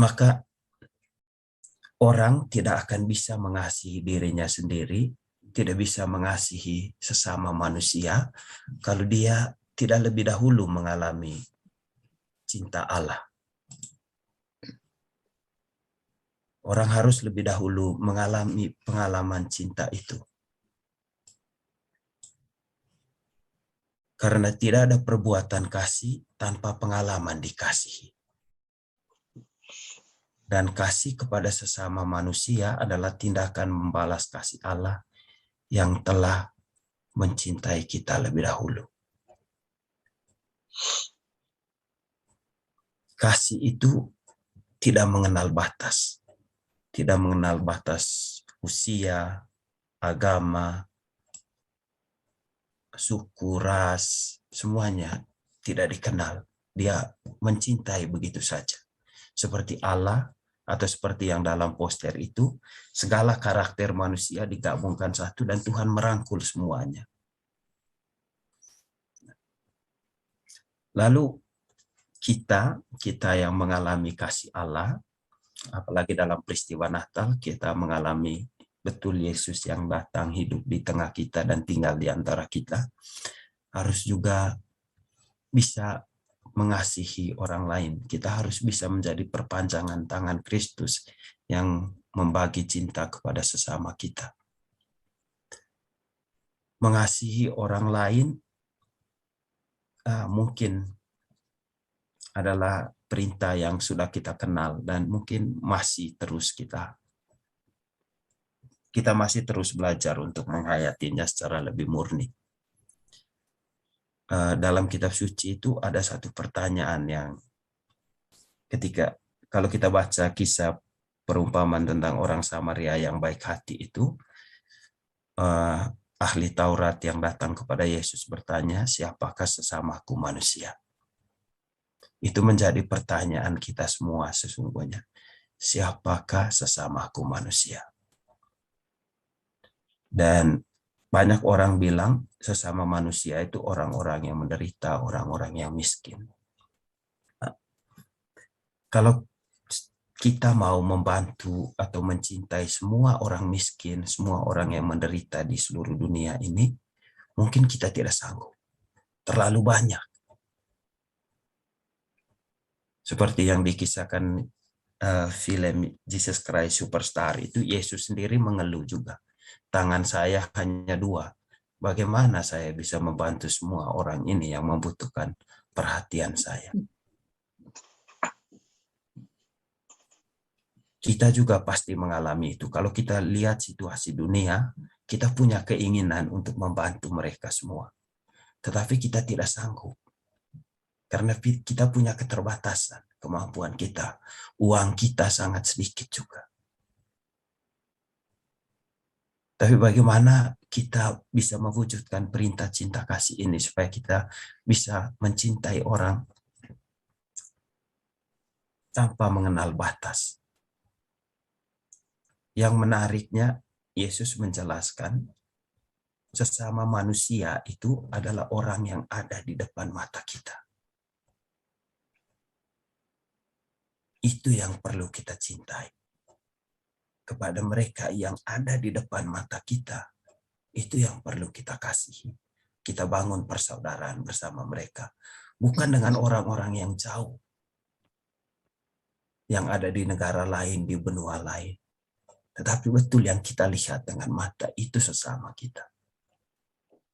Maka orang tidak akan bisa mengasihi dirinya sendiri, tidak bisa mengasihi sesama manusia kalau dia tidak lebih dahulu mengalami cinta Allah. Orang harus lebih dahulu mengalami pengalaman cinta itu. Karena tidak ada perbuatan kasih tanpa pengalaman dikasihi. Dan kasih kepada sesama manusia adalah tindakan membalas kasih Allah yang telah mencintai kita lebih dahulu. Kasih itu tidak mengenal batas. Tidak mengenal batas usia, agama, suku, ras, semuanya tidak dikenal. Dia mencintai begitu saja. Seperti Allah, atau seperti yang dalam poster itu, segala karakter manusia digabungkan satu dan Tuhan merangkul semuanya. Lalu kita yang mengalami kasih Allah, Apalagi dalam peristiwa Natal kita mengalami betul Yesus yang datang hidup di tengah kita dan tinggal di antara kita, harus juga bisa mengasihi orang lain. Kita harus bisa menjadi perpanjangan tangan Kristus yang membagi cinta kepada sesama kita. Mengasihi orang lain mungkin adalah perintah yang sudah kita kenal dan mungkin masih terus kita masih terus belajar untuk menghayatinya secara lebih murni. Dalam kitab suci itu ada satu pertanyaan yang kalau kita baca kisah perumpamaan tentang orang Samaria yang baik hati itu, ahli Taurat yang datang kepada Yesus bertanya, siapakah sesamaku manusia? Itu menjadi pertanyaan kita semua sesungguhnya. Siapakah sesamaku manusia? Dan banyak orang bilang sesama manusia itu orang-orang yang menderita, orang-orang yang miskin. Nah, kalau kita mau membantu atau mencintai semua orang miskin, semua orang yang menderita di seluruh dunia ini, mungkin kita tidak sanggup. Terlalu banyak. Seperti yang dikisahkan film Jesus Christ Superstar itu, Yesus sendiri mengeluh juga. Tangan saya hanya 2. Bagaimana saya bisa membantu semua orang ini yang membutuhkan perhatian saya? Kita juga pasti mengalami itu. Kalau kita lihat situasi dunia, kita punya keinginan untuk membantu mereka semua. Tetapi kita tidak sanggup. Karena kita punya keterbatasan kemampuan kita. Uang kita sangat sedikit juga. Tapi bagaimana kita bisa mewujudkan perintah cinta kasih ini supaya kita bisa mencintai orang tanpa mengenal batas. Yang menariknya, Yesus menjelaskan sesama manusia itu adalah orang yang ada di depan mata kita. Itu yang perlu kita cintai. Kepada mereka yang ada di depan mata kita, itu yang perlu kita kasihi. Kita bangun persaudaraan bersama mereka. Bukan dengan orang-orang yang jauh, yang ada di negara lain, di benua lain. Tetapi betul yang kita lihat dengan mata itu sesama kita.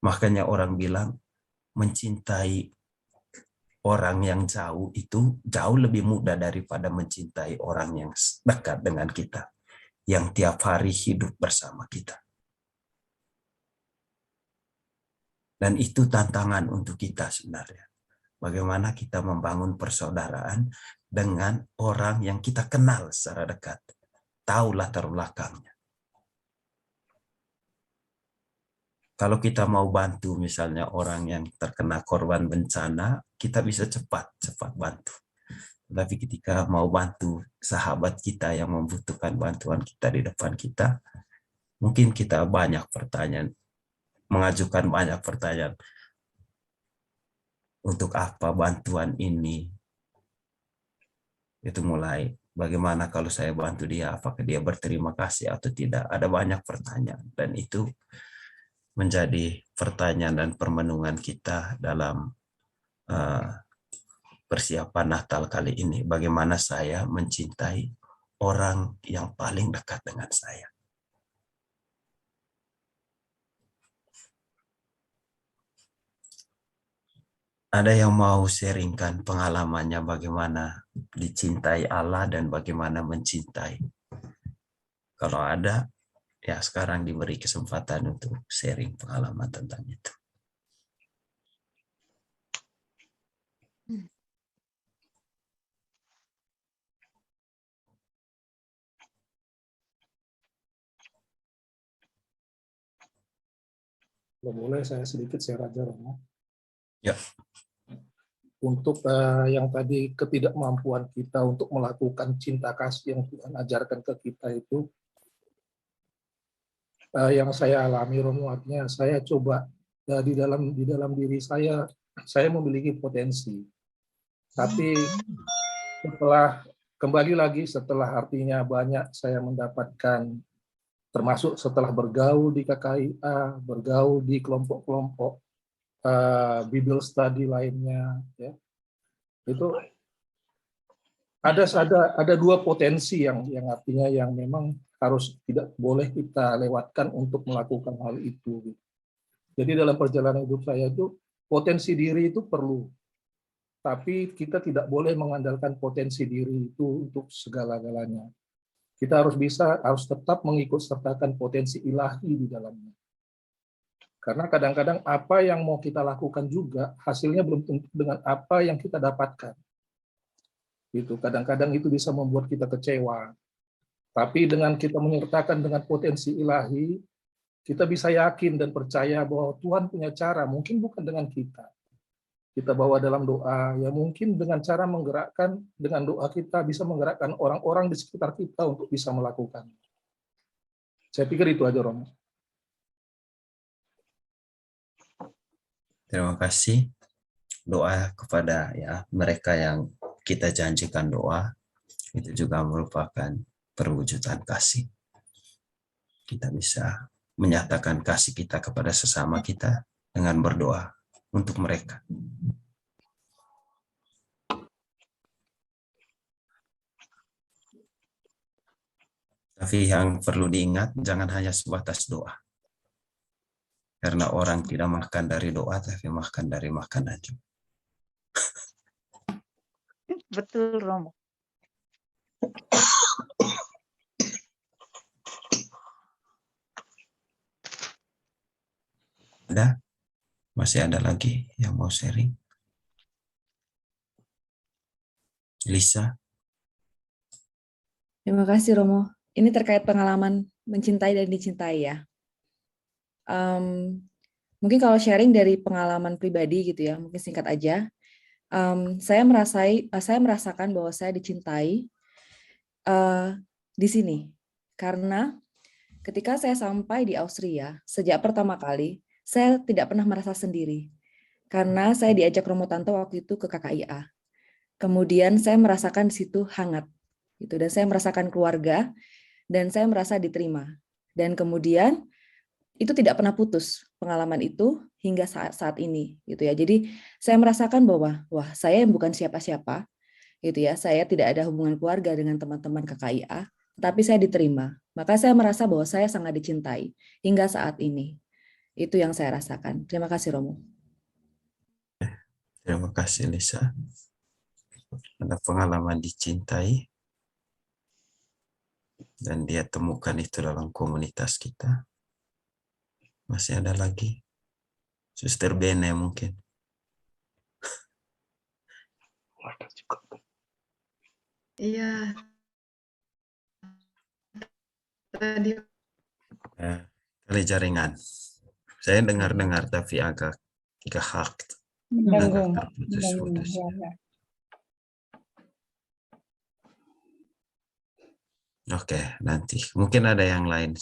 Makanya orang bilang mencintai orang yang jauh itu jauh lebih mudah daripada mencintai orang yang dekat dengan kita, yang tiap hari hidup bersama kita. Dan itu tantangan untuk kita sebenarnya. Bagaimana kita membangun persaudaraan dengan orang yang kita kenal secara dekat, tahu latar belakangnya. Kalau kita mau bantu misalnya orang yang terkena korban bencana, kita bisa cepat bantu. Tapi ketika mau bantu sahabat kita yang membutuhkan bantuan kita di depan kita, mungkin kita mengajukan banyak pertanyaan. Untuk apa bantuan ini? Itu mulai, bagaimana kalau saya bantu dia, apakah dia berterima kasih atau tidak? Ada banyak pertanyaan, dan itu menjadi pertanyaan dan permenungan kita dalam persiapan Natal kali ini. Bagaimana saya mencintai orang yang paling dekat dengan saya. Ada yang mau sharingkan pengalamannya bagaimana dicintai Allah dan bagaimana mencintai? Kalau ada, ya sekarang diberi kesempatan untuk sharing pengalaman tentang itu. Boleh saya sedikit share aja, Romo? Ya. Untuk yang tadi ketidakmampuan kita untuk melakukan cinta kasih yang Tuhan ajarkan ke kita itu, yang saya alami, Romo, artinya saya coba di dalam diri saya memiliki potensi. Tapi setelah kembali lagi setelah artinya banyak saya mendapatkan, termasuk setelah bergaul di KKIA, bergaul di kelompok-kelompok Bible study lainnya, ya, itu ada dua potensi yang artinya yang memang harus tidak boleh kita lewatkan untuk melakukan hal itu. Jadi dalam perjalanan hidup saya itu potensi diri itu perlu, tapi kita tidak boleh mengandalkan potensi diri itu untuk segala-galanya. Kita harus tetap mengikut sertakan potensi ilahi di dalamnya. Karena kadang-kadang apa yang mau kita lakukan juga hasilnya belum tentu dengan apa yang kita dapatkan. Itu kadang-kadang itu bisa membuat kita kecewa. Tapi dengan kita menyertakan dengan potensi ilahi, kita bisa yakin dan percaya bahwa Tuhan punya cara, mungkin bukan dengan kita. Kita bawa dalam doa, ya mungkin dengan cara menggerakkan, dengan doa kita bisa menggerakkan orang-orang di sekitar kita untuk bisa melakukan. Saya pikir itu aja, Romo. Terima kasih. Doa kepada ya mereka yang kita janjikan doa, itu juga merupakan perwujudan kasih. Kita bisa menyatakan kasih kita kepada sesama kita dengan berdoa untuk mereka. Tapi yang perlu diingat, jangan hanya sebatas doa. Karena orang tidak makan dari doa, tapi makan dari makanan juga. Betul, Romo. Ada? Masih ada lagi yang mau sharing? Lisa? Terima kasih, Romo. Ini terkait pengalaman mencintai dan dicintai ya. Mungkin kalau sharing dari pengalaman pribadi gitu ya, mungkin singkat aja. Saya merasakan bahwa saya dicintai di sini karena ketika saya sampai di Austria sejak pertama kali, saya tidak pernah merasa sendiri karena saya diajak Romo Tanto waktu itu ke KKIA. Kemudian saya merasakan di situ hangat, gitu, dan saya merasakan keluarga dan saya merasa diterima. Dan kemudian itu tidak pernah putus pengalaman itu hingga saat ini, gitu ya. Jadi saya merasakan bahwa wah saya yang bukan siapa-siapa, gitu ya. Saya tidak ada hubungan keluarga dengan teman-teman KKIA, tapi saya diterima. Maka saya merasa bahwa saya sangat dicintai hingga saat ini. Itu yang saya rasakan. Terima kasih, Romo. Terima kasih, Lisa. Ada pengalaman dicintai dan dia temukan itu dalam komunitas kita. Masih ada lagi? Suster Bene mungkin. Iya. Tadi Kali jaringan. Saya dengar-dengar tapi agak gahakt. mengganggu. Agak terputus-putus. Oke, nanti. Mungkin ada yang lain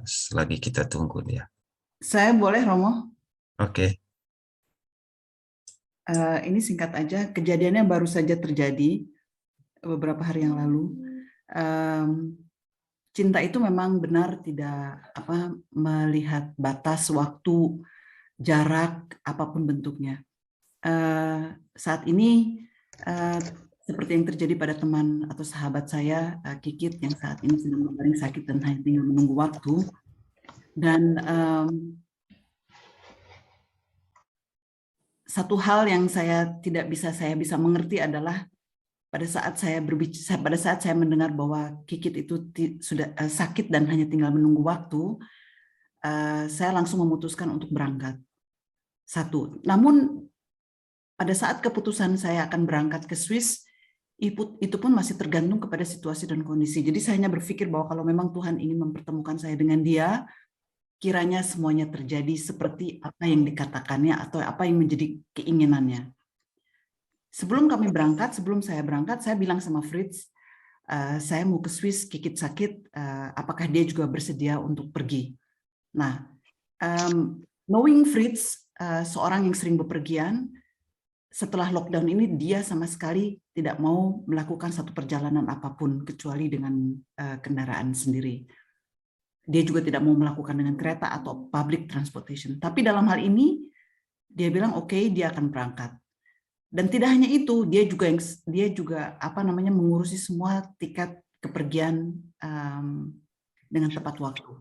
selagi kita tunggu dia. Saya boleh, Romo? Oke. Ini singkat aja, kejadiannya baru saja terjadi beberapa hari yang lalu. Cinta itu memang benar tidak melihat batas waktu, jarak, apapun bentuknya. Saat ini seperti yang terjadi pada teman atau sahabat saya, Kikit, yang saat ini sedang berbaring sakit dan hanya tinggal menunggu waktu. Dan satu hal yang saya bisa mengerti adalah pada saat saya mendengar bahwa Kikit itu sudah sakit dan hanya tinggal menunggu waktu, saya langsung memutuskan untuk berangkat. Satu. Namun pada saat keputusan saya akan berangkat ke Swiss, itu pun masih tergantung kepada situasi dan kondisi. Jadi saya hanya berpikir bahwa kalau memang Tuhan ingin mempertemukan saya dengan dia, kiranya semuanya terjadi seperti apa yang dikatakannya atau apa yang menjadi keinginannya. Sebelum saya berangkat, saya bilang sama Fritz, saya mau ke Swiss, Kikit sakit, apakah dia juga bersedia untuk pergi? Nah, knowing Fritz, seorang yang sering bepergian, setelah lockdown ini dia sama sekali tidak mau melakukan satu perjalanan apapun kecuali dengan kendaraan sendiri. Dia juga tidak mau melakukan dengan kereta atau public transportation. Tapi dalam hal ini dia bilang oke, dia akan berangkat. Dan tidak hanya itu, dia juga mengurusi semua tiket kepergian dengan tepat waktu.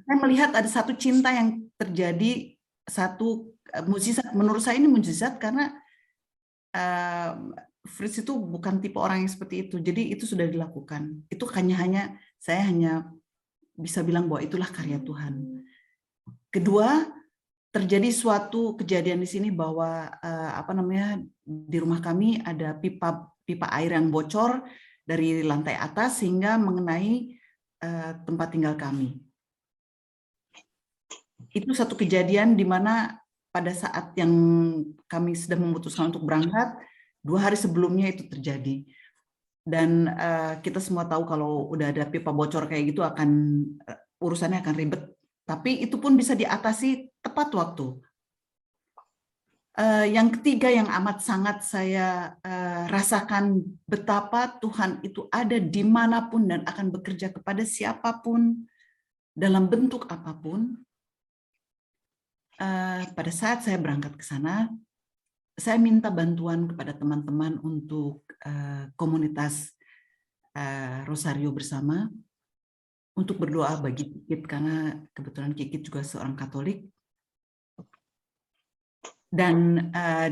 Saya melihat ada satu cinta yang terjadi, satu mukjizat. Menurut saya ini mukjizat karena Fritz itu bukan tipe orang yang seperti itu. Jadi itu sudah dilakukan. Itu saya hanya bisa bilang bahwa itulah karya Tuhan. Kedua, terjadi suatu kejadian di sini bahwa di rumah kami ada pipa air yang bocor dari lantai atas sehingga mengenai tempat tinggal kami. Itu satu kejadian di mana pada saat yang kami sudah memutuskan untuk berangkat, 2 hari sebelumnya itu terjadi. Dan kita semua tahu kalau udah ada pipa bocor kayak gitu urusannya akan ribet. Tapi itu pun bisa diatasi tepat waktu. Yang ketiga yang amat sangat saya rasakan betapa Tuhan itu ada dimanapun dan akan bekerja kepada siapapun dalam bentuk apapun. Pada saat saya berangkat ke sana, saya minta bantuan kepada teman-teman untuk komunitas Rosario Bersama untuk berdoa bagi Kikit, karena kebetulan Kikit juga seorang Katolik. Dan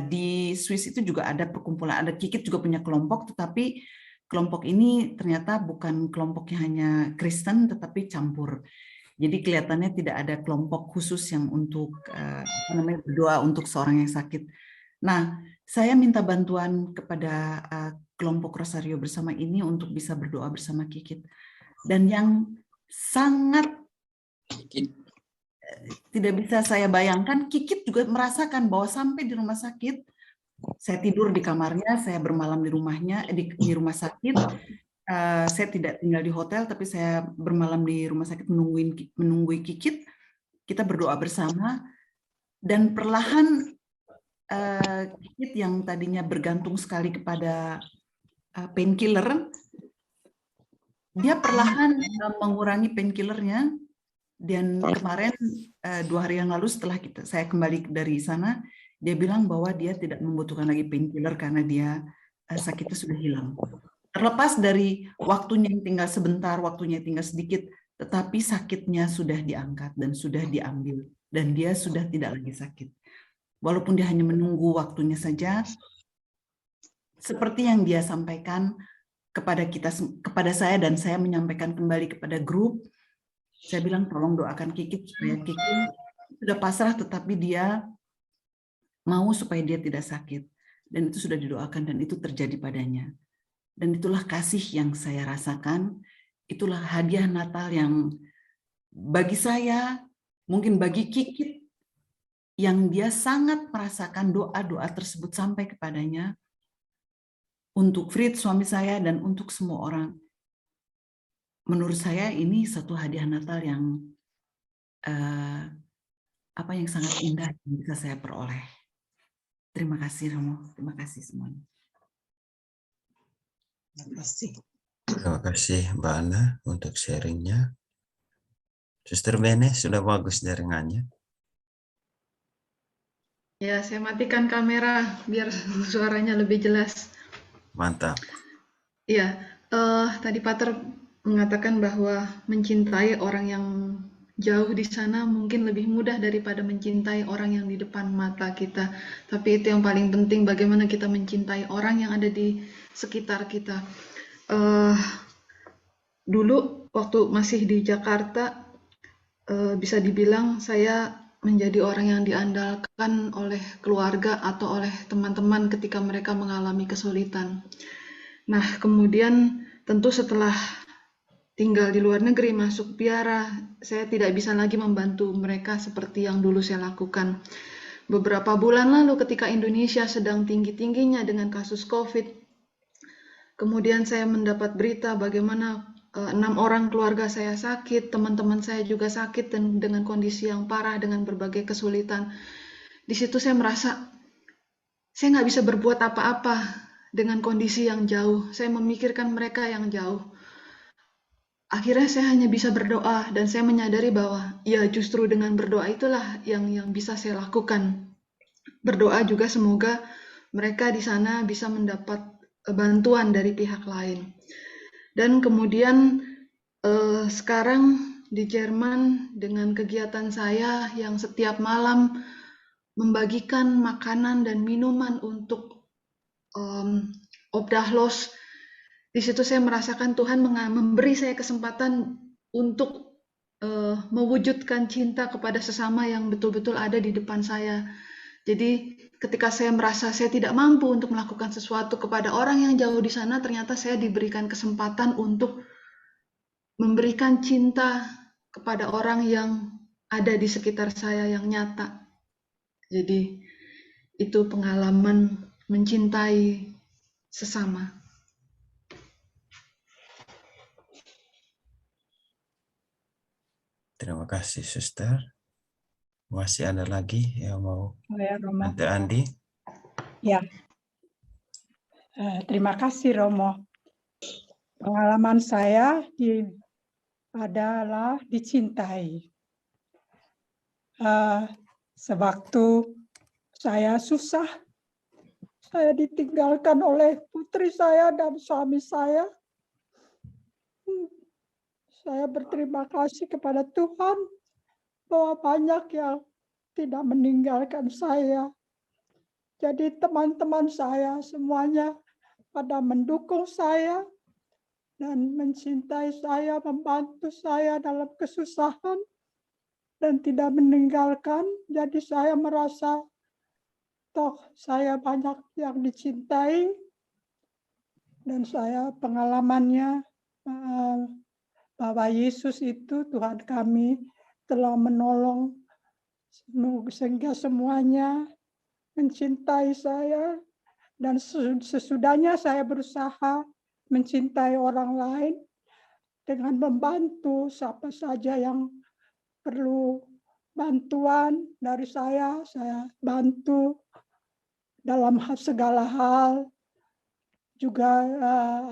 di Swiss itu juga ada perkumpulan, ada Kikit juga punya kelompok, tetapi kelompok ini ternyata bukan kelompok yang hanya Kristen, tetapi campur. Jadi kelihatannya tidak ada kelompok khusus yang untuk berdoa untuk seorang yang sakit. Nah, saya minta bantuan kepada kelompok Rosario Bersama ini untuk bisa berdoa bersama Kikit. Dan yang sangat tidak bisa saya bayangkan, Kikit juga merasakan bahwa sampai di rumah sakit, saya tidur di kamarnya, saya bermalam di rumahnya, di rumah sakit. Saya tidak tinggal di hotel, tapi saya bermalam di rumah sakit menunggu Kikit. Kita berdoa bersama, dan perlahan Kikit yang tadinya bergantung sekali kepada painkiller, dia perlahan mengurangi painkillernya. Dan kemarin 2 hari yang lalu setelah saya kembali dari sana, dia bilang bahwa dia tidak membutuhkan lagi painkiller karena dia sakitnya sudah hilang. Terlepas dari waktunya yang tinggal sebentar, waktunya tinggal sedikit, tetapi sakitnya sudah diangkat dan sudah diambil, dan dia sudah tidak lagi sakit. Walaupun dia hanya menunggu waktunya saja, seperti yang dia sampaikan kepada saya, dan saya menyampaikan kembali kepada grup, saya bilang tolong doakan Kikit supaya Kikit sudah pasrah, tetapi dia mau supaya dia tidak sakit, dan itu sudah didoakan dan itu terjadi padanya. Dan itulah kasih yang saya rasakan, itulah hadiah Natal yang bagi saya, mungkin bagi Kikit, yang dia sangat merasakan doa-doa tersebut sampai kepadanya, untuk Fritz, suami saya, dan untuk semua orang. Menurut saya ini satu hadiah Natal yang yang sangat indah yang bisa saya peroleh. Terima kasih Romo, terima kasih semuanya. Terima kasih Mbak Ana untuk sharingnya. Suster Bene, sudah bagus jaringannya. Ya, saya matikan kamera biar suaranya lebih jelas. Mantap. Iya, tadi Pater mengatakan bahwa mencintai orang yang jauh di sana mungkin lebih mudah daripada mencintai orang yang di depan mata kita. Tapi itu yang paling penting, bagaimana kita mencintai orang yang ada di sekitar kita. Dulu waktu masih di Jakarta, bisa dibilang saya menjadi orang yang diandalkan oleh keluarga atau oleh teman-teman ketika mereka mengalami kesulitan. Nah, kemudian tentu setelah tinggal di luar negeri, masuk biara, saya tidak bisa lagi membantu mereka seperti yang dulu saya lakukan. Beberapa bulan lalu ketika Indonesia sedang tinggi-tingginya dengan kasus COVID, kemudian saya mendapat berita bagaimana 6 orang keluarga saya sakit, teman-teman saya juga sakit dan dengan kondisi yang parah, dengan berbagai kesulitan. di situ saya merasa saya nggak bisa berbuat apa-apa dengan kondisi yang jauh. Saya memikirkan mereka yang jauh. Akhirnya saya hanya bisa berdoa dan saya menyadari bahwa ya justru dengan berdoa itulah yang bisa saya lakukan. Berdoa juga semoga mereka di sana bisa mendapat bantuan dari pihak lain. Dan kemudian sekarang di Jerman dengan kegiatan saya yang setiap malam membagikan makanan dan minuman untuk Obdachlos, di situ saya merasakan Tuhan memberi saya kesempatan untuk mewujudkan cinta kepada sesama yang betul-betul ada di depan saya. Jadi ketika saya merasa saya tidak mampu untuk melakukan sesuatu kepada orang yang jauh di sana, ternyata saya diberikan kesempatan untuk memberikan cinta kepada orang yang ada di sekitar saya yang nyata. Jadi itu pengalaman mencintai sesama. Terima kasih, Suster. Masih ada lagi yang mau? Ya, Romo. Tante Andi? Ya, terima kasih Romo. Pengalaman saya adalah dicintai. Sewaktu saya susah, saya ditinggalkan oleh putri saya dan suami saya. Saya berterima kasih kepada Tuhan bahwa banyak yang tidak meninggalkan saya. Jadi teman-teman saya semuanya pada mendukung saya dan mencintai saya, membantu saya dalam kesusahan dan tidak meninggalkan. Jadi saya merasa toh saya banyak yang dicintai dan saya pengalamannya bahwa Yesus itu Tuhan kami telah menolong sehingga semuanya mencintai saya dan sesudahnya saya berusaha mencintai orang lain dengan membantu siapa saja yang perlu bantuan dari saya bantu dalam segala hal. Juga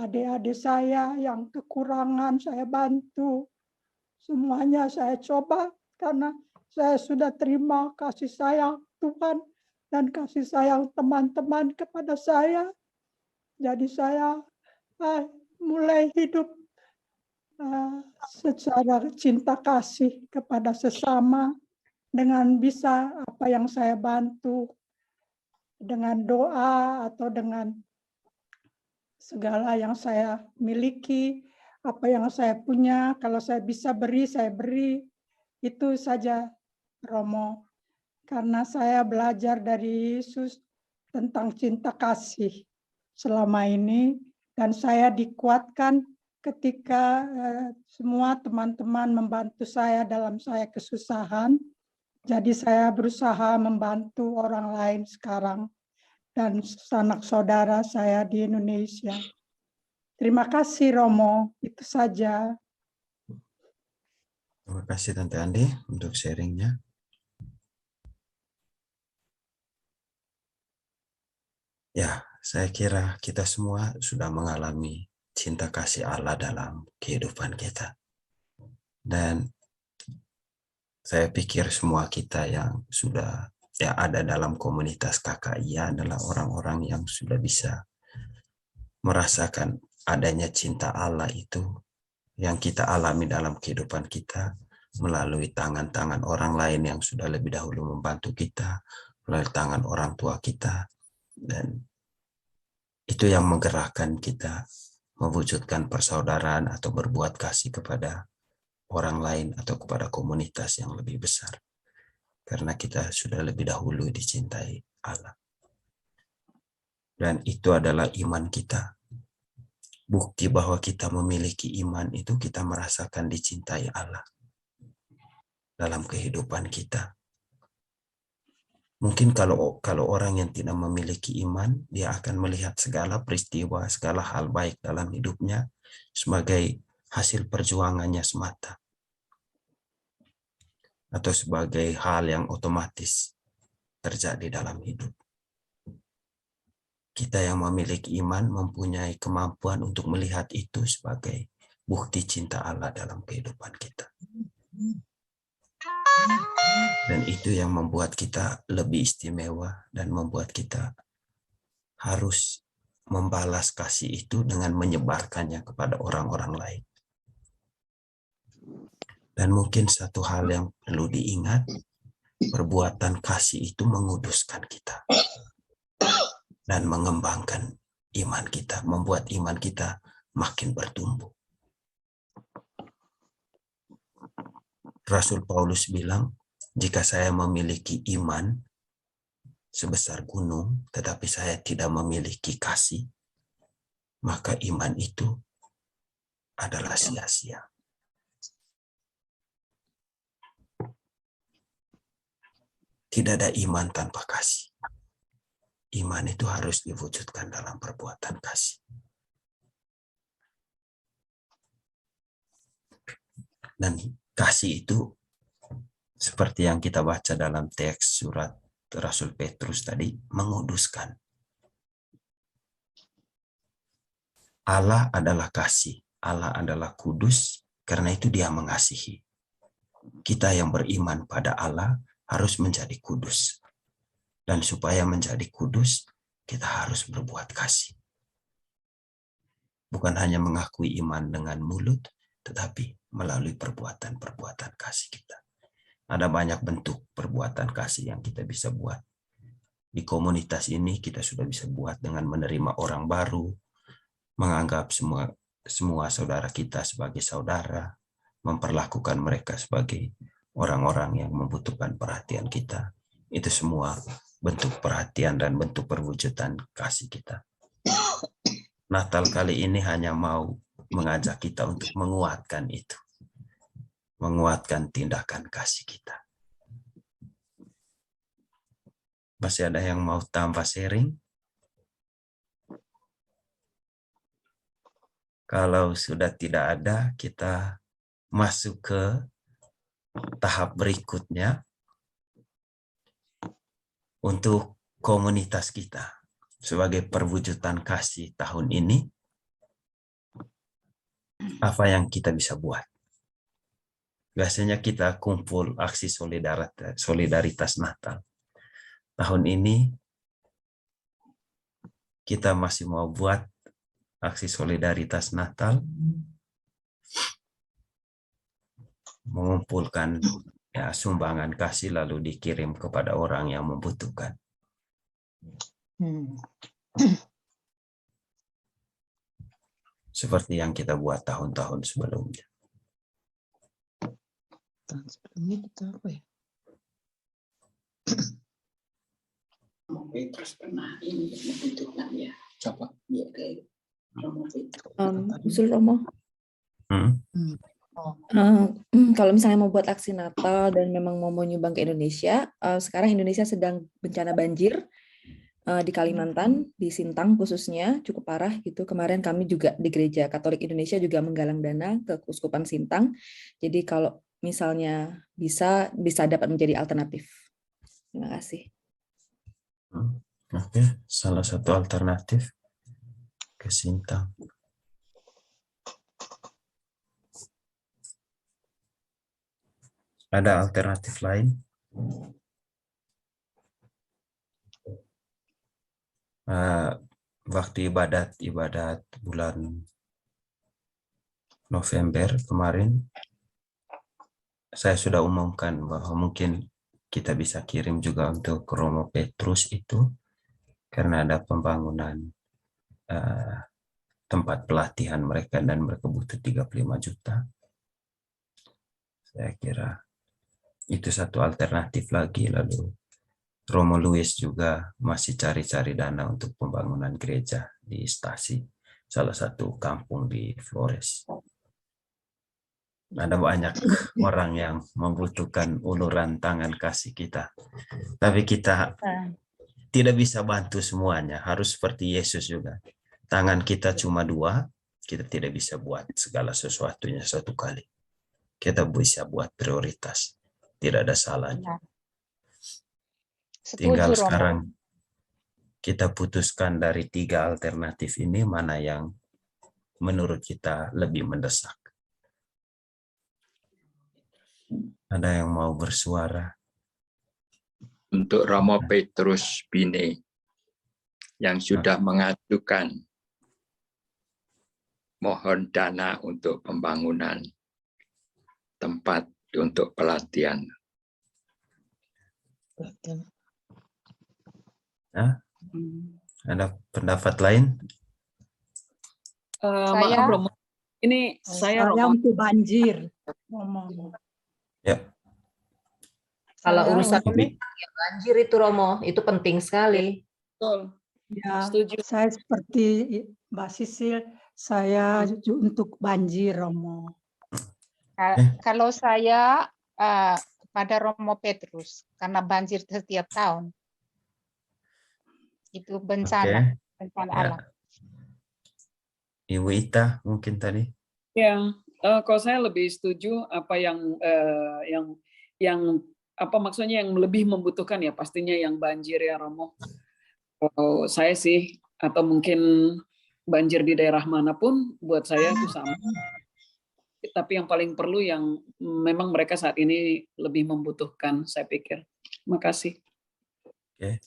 adik-adik saya yang kekurangan saya bantu. Semuanya saya coba karena saya sudah terima kasih sayang Tuhan dan kasih sayang teman-teman kepada saya. Jadi saya mulai hidup secara cinta kasih kepada sesama dengan bisa apa yang saya bantu dengan doa atau dengan segala yang saya miliki, apa yang saya punya, kalau saya bisa beri, saya beri. Itu saja, Romo. Karena saya belajar dari Yesus tentang cinta kasih selama ini, dan saya dikuatkan ketika semua teman-teman membantu saya dalam saya kesusahan. Jadi saya berusaha membantu orang lain sekarang. Dan sanak saudara saya di Indonesia. Terima kasih Romo, itu saja. Terima kasih Tante Andi untuk sharingnya. Ya, saya kira kita semua sudah mengalami cinta kasih Allah dalam kehidupan kita. Dan saya pikir semua kita yang sudah ada dalam komunitas KKI adalah orang-orang yang sudah bisa merasakan adanya cinta Allah itu yang kita alami dalam kehidupan kita melalui tangan-tangan orang lain yang sudah lebih dahulu membantu kita, melalui tangan orang tua kita, dan itu yang menggerakkan kita mewujudkan persaudaraan atau berbuat kasih kepada orang lain atau kepada komunitas yang lebih besar. Karena kita sudah lebih dahulu dicintai Allah. Dan itu adalah iman kita. Bukti bahwa kita memiliki iman itu kita merasakan dicintai Allah dalam kehidupan kita. Mungkin kalau orang yang tidak memiliki iman, dia akan melihat segala peristiwa, segala hal baik dalam hidupnya sebagai hasil perjuangannya semata. Atau sebagai hal yang otomatis terjadi dalam hidup. Kita yang memiliki iman mempunyai kemampuan untuk melihat itu sebagai bukti cinta Allah dalam kehidupan kita. Dan itu yang membuat kita lebih istimewa dan membuat kita harus membalas kasih itu dengan menyebarkannya kepada orang-orang lain. Dan mungkin satu hal yang perlu diingat, perbuatan kasih itu menguduskan kita dan mengembangkan iman kita, membuat iman kita makin bertumbuh. Rasul Paulus bilang, jika saya memiliki iman sebesar gunung, tetapi saya tidak memiliki kasih, maka iman itu adalah sia-sia. Tidak ada iman tanpa kasih. Iman itu harus diwujudkan dalam perbuatan kasih. Dan kasih itu seperti yang kita baca dalam teks surat Rasul Petrus tadi, menguduskan. Allah adalah kasih, Allah adalah kudus, karena itu Dia mengasihi. Kita yang beriman pada Allah harus menjadi kudus. Dan supaya menjadi kudus, kita harus berbuat kasih. Bukan hanya mengakui iman dengan mulut, tetapi melalui perbuatan-perbuatan kasih kita. Ada banyak bentuk perbuatan kasih yang kita bisa buat. Di komunitas ini kita sudah bisa buat dengan menerima orang baru, menganggap semua saudara kita sebagai saudara, memperlakukan mereka sebagai orang-orang yang membutuhkan perhatian kita. Itu semua bentuk perhatian dan bentuk perwujudan kasih kita. Natal kali ini hanya mau mengajak kita untuk menguatkan itu. Menguatkan tindakan kasih kita. Masih ada yang mau tambah sharing? Kalau sudah tidak ada, kita masuk ke tahap berikutnya. Untuk komunitas kita sebagai perwujudan kasih tahun ini, apa yang kita bisa buat? Biasanya kita kumpul aksi solidaritas Natal. Tahun ini kita masih mau buat aksi solidaritas Natal, mengumpulkan sumbangan kasih lalu dikirim kepada orang yang membutuhkan. Seperti yang kita buat tahun-tahun sebelumnya. Tahun sebelumnya kita apa ya? Petrus pernah ini membutuhkan ya. Coba dia ke Romo Petrus. Usul Romo. Kalau misalnya mau buat aksi Natal dan memang mau nyumbang ke Indonesia, sekarang Indonesia sedang bencana banjir di Kalimantan, di Sintang khususnya cukup parah gitu. Kemarin kami juga di Gereja Katolik Indonesia juga menggalang dana ke Keuskupan Sintang. Jadi kalau misalnya bisa dapat menjadi alternatif. Terima kasih. Oke, salah satu alternatif ke Sintang. Ada alternatif lain? Waktu ibadat bulan November kemarin, saya sudah umumkan bahwa mungkin kita bisa kirim juga untuk Romo Petrus itu, karena ada pembangunan tempat pelatihan mereka dan mereka butuh 35 juta. Saya kira itu satu alternatif lagi. Lalu Romo Luis juga masih cari-cari dana untuk pembangunan gereja di Stasi, salah satu kampung di Flores. Ada banyak orang yang membutuhkan uluran tangan kasih kita. Tapi kita tidak bisa bantu semuanya. Harus seperti Yesus juga. Tangan kita cuma 2, kita tidak bisa buat segala sesuatunya satu kali. Kita bisa buat prioritas. Tidak ada salahnya. Tinggal Romo. sekarang kita putuskan dari 3 alternatif ini mana yang menurut kita lebih mendesak. Ada yang mau bersuara? Untuk Romo Petrus Bine yang sudah mengajukan mohon dana untuk pembangunan tempat untuk pelatihan. Nah, ada pendapat lain? Maaf Romo, ini saya Romo. untuk banjir. Romo. Ya. Kalau Saya urusan untuk- ya banjir itu Romo, itu penting sekali. Betul. Ya, Setuju. saya seperti Mbak Sisil, saya untuk banjir, Romo. Kalau saya pada Romo Petrus, karena banjir setiap tahun. Itu bencana, bencana Ya. alam. Ibu Ita mungkin tadi. Ya, kalau saya lebih setuju apa yang apa maksudnya yang lebih membutuhkan ya pastinya yang banjir ya Romo. Kalau saya sih atau mungkin banjir di daerah manapun buat saya itu sama. Tapi yang paling perlu yang memang mereka saat ini lebih membutuhkan saya pikir. Terima kasih. Oke.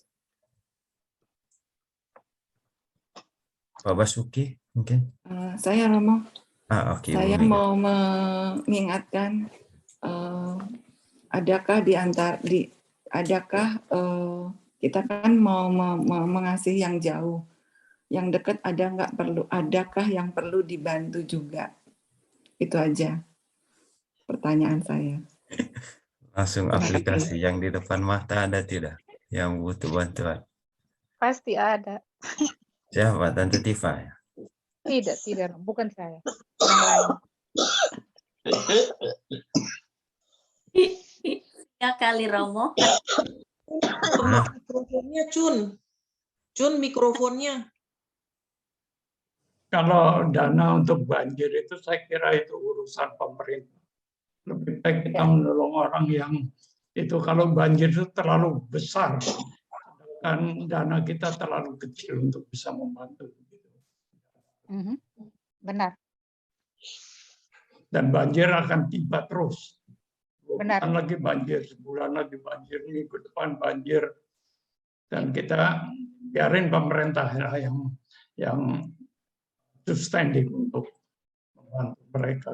Pak Basuki mungkin. Saya Romo. Oke, Saya Bu Mega. mau mengingatkan, adakah kita kan mau mengasihi yang jauh, yang dekat adakah yang perlu dibantu juga? Itu aja pertanyaan saya. Langsung aplikasi yang di depan mata ada tidak yang butuh bantuan? Pasti ada. Siapa? Tante Tifa ya? Tidak, bukan saya. Yang lain. Ya kali Romo. Mikrofonnya Cun mikrofonnya. Kalau dana untuk banjir itu saya kira itu urusan pemerintah. Lebih baik kita menolong orang yang itu kalau banjir itu terlalu besar. Dan dana kita terlalu kecil untuk bisa membantu. Benar. Dan banjir akan tiba terus. Benar. Bulan lagi banjir, sebulan lagi banjir, minggu depan banjir. Dan kita biarin pemerintah yang substanding untuk membantu mereka.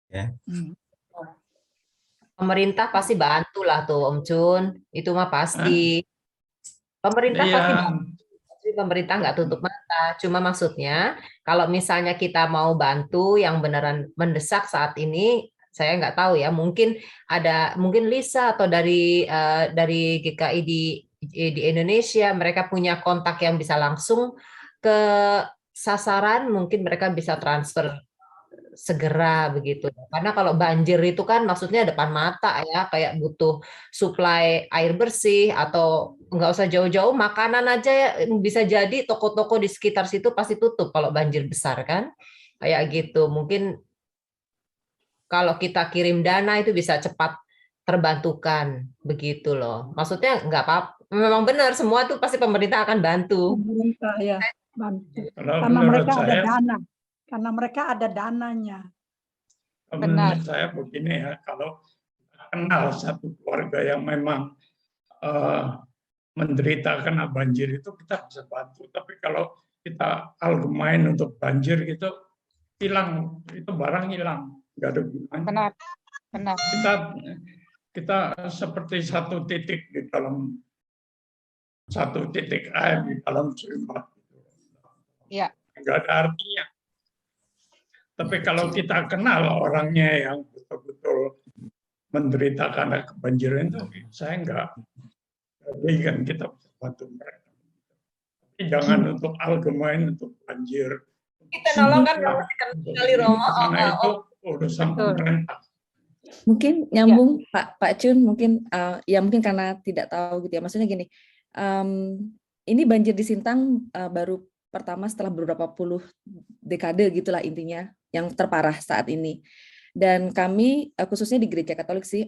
Ya. Pemerintah pasti bantu lah tuh Om Cun, itu mah pasti. Pemerintah pasti bantu. Pemerintah nggak tutup mata. Cuma maksudnya kalau misalnya kita mau bantu yang beneran mendesak saat ini, saya nggak tahu ya. Mungkin Lisa atau dari GKI di Indonesia, mereka punya kontak yang bisa langsung ke sasaran. Mungkin mereka bisa transfer segera begitu. Karena kalau banjir itu kan maksudnya depan mata ya, kayak butuh suplai air bersih atau nggak usah jauh-jauh, makanan aja ya, bisa jadi toko-toko di sekitar situ pasti tutup kalau banjir besar kan. Kayak gitu. Mungkin kalau kita kirim dana itu bisa cepat terbantukan begitu loh. Maksudnya nggak apa-apa. Memang benar semua tuh pasti pemerintah akan bantu. Pemerintah ya, bantu. Kalau Karena mereka ada saya, dana. Karena mereka ada dananya. menurut saya begini ya, kalau kenal satu keluarga yang memang menderita kena banjir itu kita bisa bantu. Tapi kalau kita algemain untuk banjir itu hilang, itu barang hilang, nggak ada gunanya. Benar. Kita seperti satu titik di dalam satu titik air di dalam selimut. Iya. Nggak ada artinya. Tapi kalau kita kenal orangnya yang betul-betul menderita karena kebanjiran itu, saya nggak kan kita bisa bantu mereka. Tapi jangan untuk algemain, untuk banjir. Kita nolong kan kali Romo. Karena itu urusan pemerintah. Mungkin nyambung Pak Cun, mungkin ya mungkin karena tidak tahu gitu ya. Maksudnya gini, ini banjir di Sintang baru pertama setelah beberapa puluh dekade gitulah intinya yang terparah saat ini. Dan kami khususnya di Gereja Katolik sih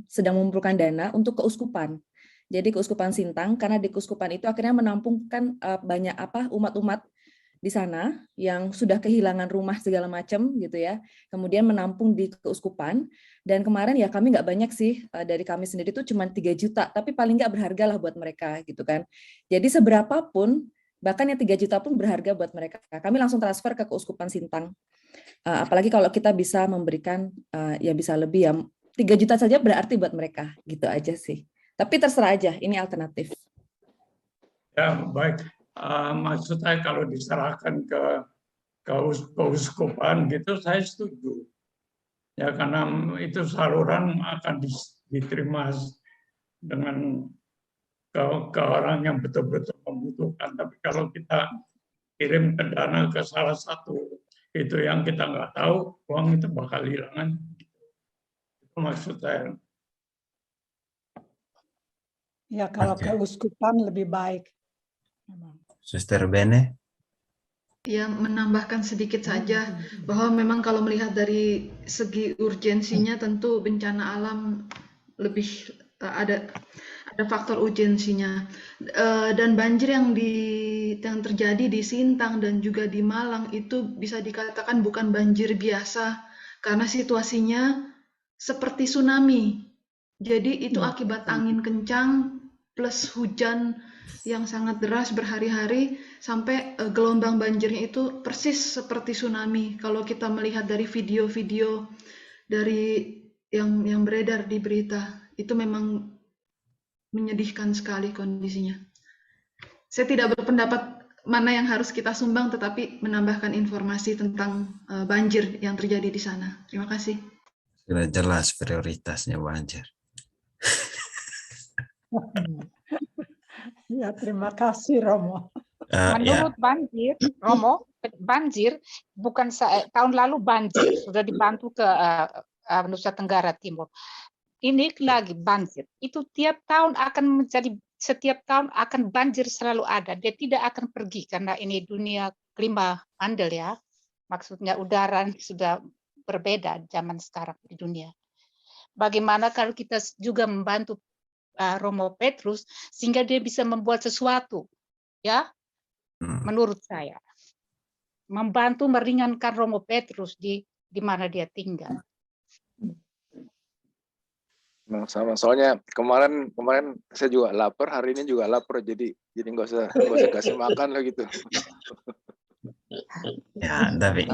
sedang mengumpulkan dana untuk keuskupan. Jadi keuskupan Sintang, karena di keuskupan itu akhirnya menampungkan banyak umat-umat di sana yang sudah kehilangan rumah segala macam gitu ya, kemudian menampung di keuskupan. Dan kemarin ya kami nggak banyak sih, dari kami sendiri itu cuma 3 juta, tapi paling nggak berharga lah buat mereka gitu kan. Jadi seberapapun, bahkan yang 3 juta pun berharga buat mereka. Kami langsung transfer ke keuskupan Sintang. Apalagi kalau kita bisa memberikan ya bisa lebih ya, 3 juta saja berarti buat mereka gitu aja sih. Tapi terserah aja, ini alternatif. Ya baik. Maksud saya kalau diserahkan ke keuskupan gitu saya setuju ya, karena itu saluran akan diterima dengan ke orang yang betul-betul membutuhkan. Tapi kalau kita kirim ke dana ke salah satu itu yang kita nggak tahu, uang itu bakal hilangan. Itu maksud saya. Ya kalau keuskupan lebih baik. Suster Bene? Ya, menambahkan sedikit saja bahwa memang kalau melihat dari segi urgensinya tentu bencana alam lebih ada faktor urgensinya. Dan banjir yang terjadi di Sintang dan juga di Malang itu bisa dikatakan bukan banjir biasa karena situasinya seperti tsunami. Jadi itu akibat angin kencang plus hujan yang sangat deras berhari-hari sampai gelombang banjirnya itu persis seperti tsunami. Kalau kita melihat dari video-video dari yang beredar di berita, itu memang menyedihkan sekali kondisinya. Saya tidak berpendapat mana yang harus kita sumbang, tetapi menambahkan informasi tentang banjir yang terjadi di sana. Terima kasih. Sudah jelas prioritasnya banjir. Ya, terima kasih Romo. Menurut banjir, Romo, banjir bukan tahun lalu banjir sudah dibantu ke Nusa Tenggara Timur. Ini lagi banjir. Itu tiap tahun setiap tahun akan banjir selalu ada. Dia tidak akan pergi karena ini dunia klima andal ya. Maksudnya udara sudah berbeda zaman sekarang di dunia. Bagaimana kalau kita juga membantu Romo Petrus sehingga dia bisa membuat sesuatu, ya, menurut saya membantu meringankan Romo Petrus di mana dia tinggal. Nah, sama, soalnya kemarin saya juga lapar, hari ini juga lapar, jadi nggak usah kasih makan lah gitu. Ya, tapi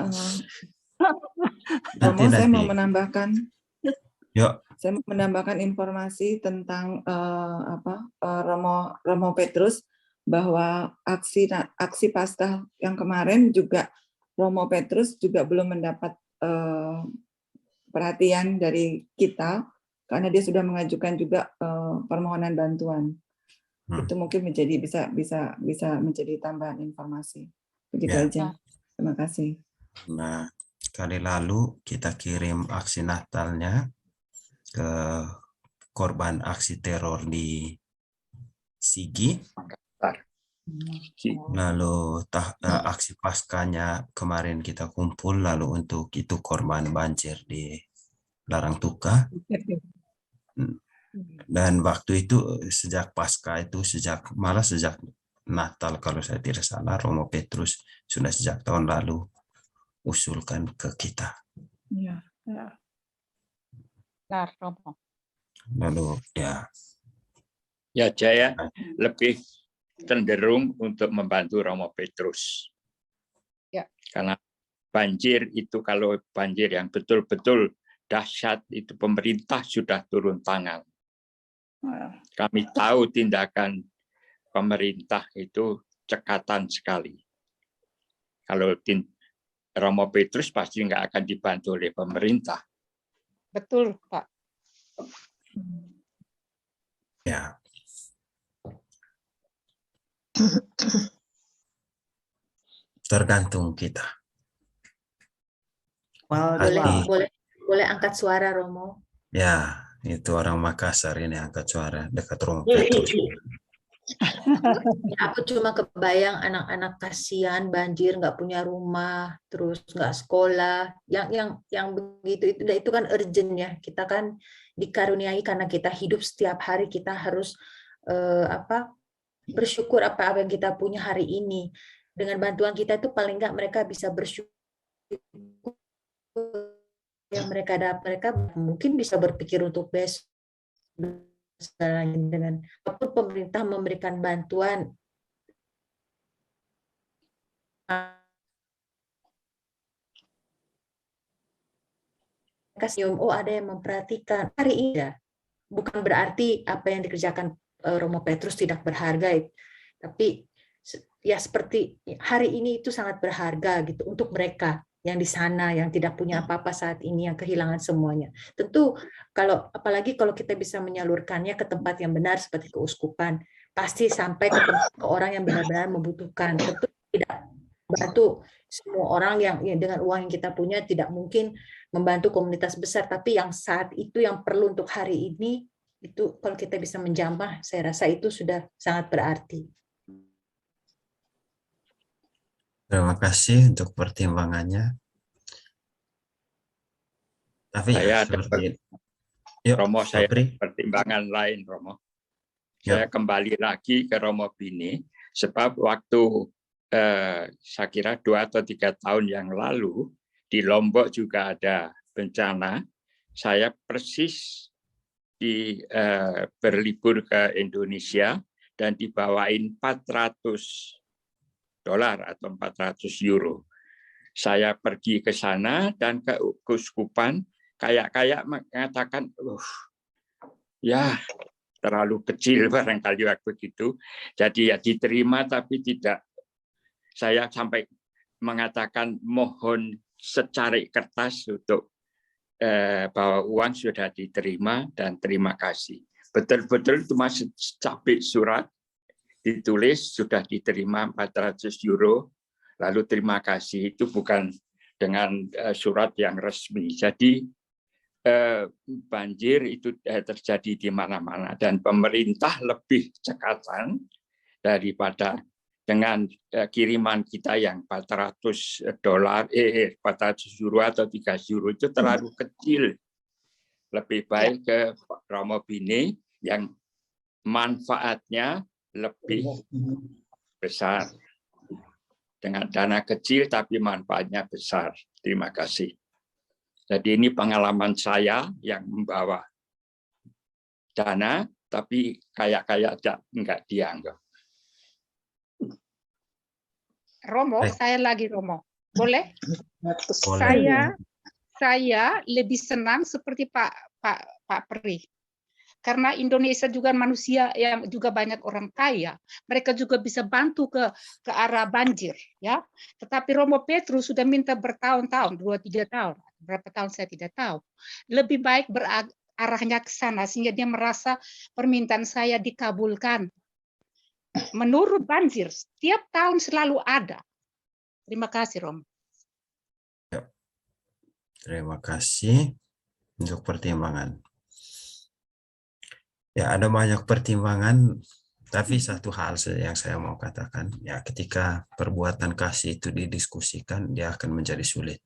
Romo, saya mau menambahkan. Yuk. Saya mau menambahkan informasi tentang Romo Petrus, bahwa aksi Paskah yang kemarin juga Romo Petrus juga belum mendapat perhatian dari kita karena dia sudah mengajukan juga permohonan bantuan. Itu mungkin bisa menjadi tambahan informasi. Begitu ya. aja. Terima kasih. Nah, kali lalu kita kirim aksi Natalnya ke korban aksi teror di Sigi. Lalu aksi Paskahnya kemarin kita kumpul, lalu untuk itu korban banjir di Larangtuka. Dan waktu itu sejak Paskah itu sejak Natal kalau saya tidak salah, Romo Petrus sudah sejak tahun lalu usulkan ke kita. Ya, ya. Benar, Romo. Lalu ya Jaya lebih cenderung untuk membantu Romo Petrus. Ya. Karena banjir itu, kalau banjir yang betul-betul dahsyat itu pemerintah sudah turun tangan. Kami tahu tindakan pemerintah itu cekatan sekali. Kalau Romo Petrus pasti nggak akan dibantu oleh pemerintah. Betul, Pak. Ya. Tergantung kita. Boleh angkat suara, Romo? Ya, itu orang Makassar ini angkat suara dekat Romo Petrus. Ya, aku cuma kebayang anak-anak kasihan banjir, nggak punya rumah, terus nggak sekolah, yang begitu itu kan urgent ya. Kita kan dikaruniai karena kita hidup setiap hari, kita harus bersyukur apa yang kita punya hari ini. Dengan bantuan kita itu paling nggak mereka bisa bersyukur yang mereka dapat, mereka mungkin bisa berpikir untuk besok. Dengan apapun pemerintah memberikan bantuan, senyum, oh ada yang memperhatikan hari ini ya. Bukan berarti apa yang dikerjakan Romo Petrus tidak berharga, tapi ya seperti hari ini itu sangat berharga gitu untuk mereka yang di sana yang tidak punya apa-apa saat ini, yang kehilangan semuanya. Tentu apalagi kalau kita bisa menyalurkannya ke tempat yang benar seperti keuskupan, pasti sampai ke orang yang benar-benar membutuhkan. Tentu tidak membantu semua orang yang dengan uang yang kita punya tidak mungkin membantu komunitas besar, tapi yang saat itu yang perlu untuk hari ini itu kalau kita bisa menjamah, saya rasa itu sudah sangat berarti. Terima kasih untuk pertimbangannya. Tapi saya seperti Romo, saya ada pertimbangan lain, Romo. Saya kembali lagi ke Romo Bini, sebab waktu saya kira 2 atau 3 tahun yang lalu di Lombok juga ada bencana. Saya persis berlibur ke Indonesia dan dibawain $400 atau 400 euro. Saya pergi ke sana dan ke keuskupan kayak mengatakan, ya terlalu kecil barangkali waktu itu. Jadi ya diterima tapi tidak. Saya sampai mengatakan mohon secari kertas untuk bahwa uang sudah diterima dan terima kasih. Betul-betul cuma secapik surat ditulis sudah diterima 400 euro, lalu terima kasih. Itu bukan dengan surat yang resmi. Jadi banjir itu terjadi di mana-mana dan pemerintah lebih cekatan daripada dengan kiriman kita yang $400 euro atau 3 euro itu terlalu kecil. Lebih baik ke Romo Bini yang manfaatnya lebih besar. Dengan dana kecil tapi manfaatnya besar. Terima kasih. Jadi ini pengalaman saya yang membawa dana tapi kayak enggak dianggap. Romo, saya lagi Romo. Boleh? Saya lebih senang seperti Pak Peri. Karena Indonesia juga manusia yang juga banyak orang kaya, mereka juga bisa bantu ke arah banjir, ya. Tetapi Romo Petrus sudah minta bertahun-tahun, 2-3 tahun, berapa tahun saya tidak tahu. Lebih baik arahnya ke sana sehingga dia merasa permintaan saya dikabulkan. Menurut banjir, setiap tahun selalu ada. Terima kasih, Romo. Terima kasih untuk pertimbangan. Ya, ada banyak pertimbangan, tapi satu hal yang saya mau katakan, ya ketika perbuatan kasih itu didiskusikan, dia akan menjadi sulit.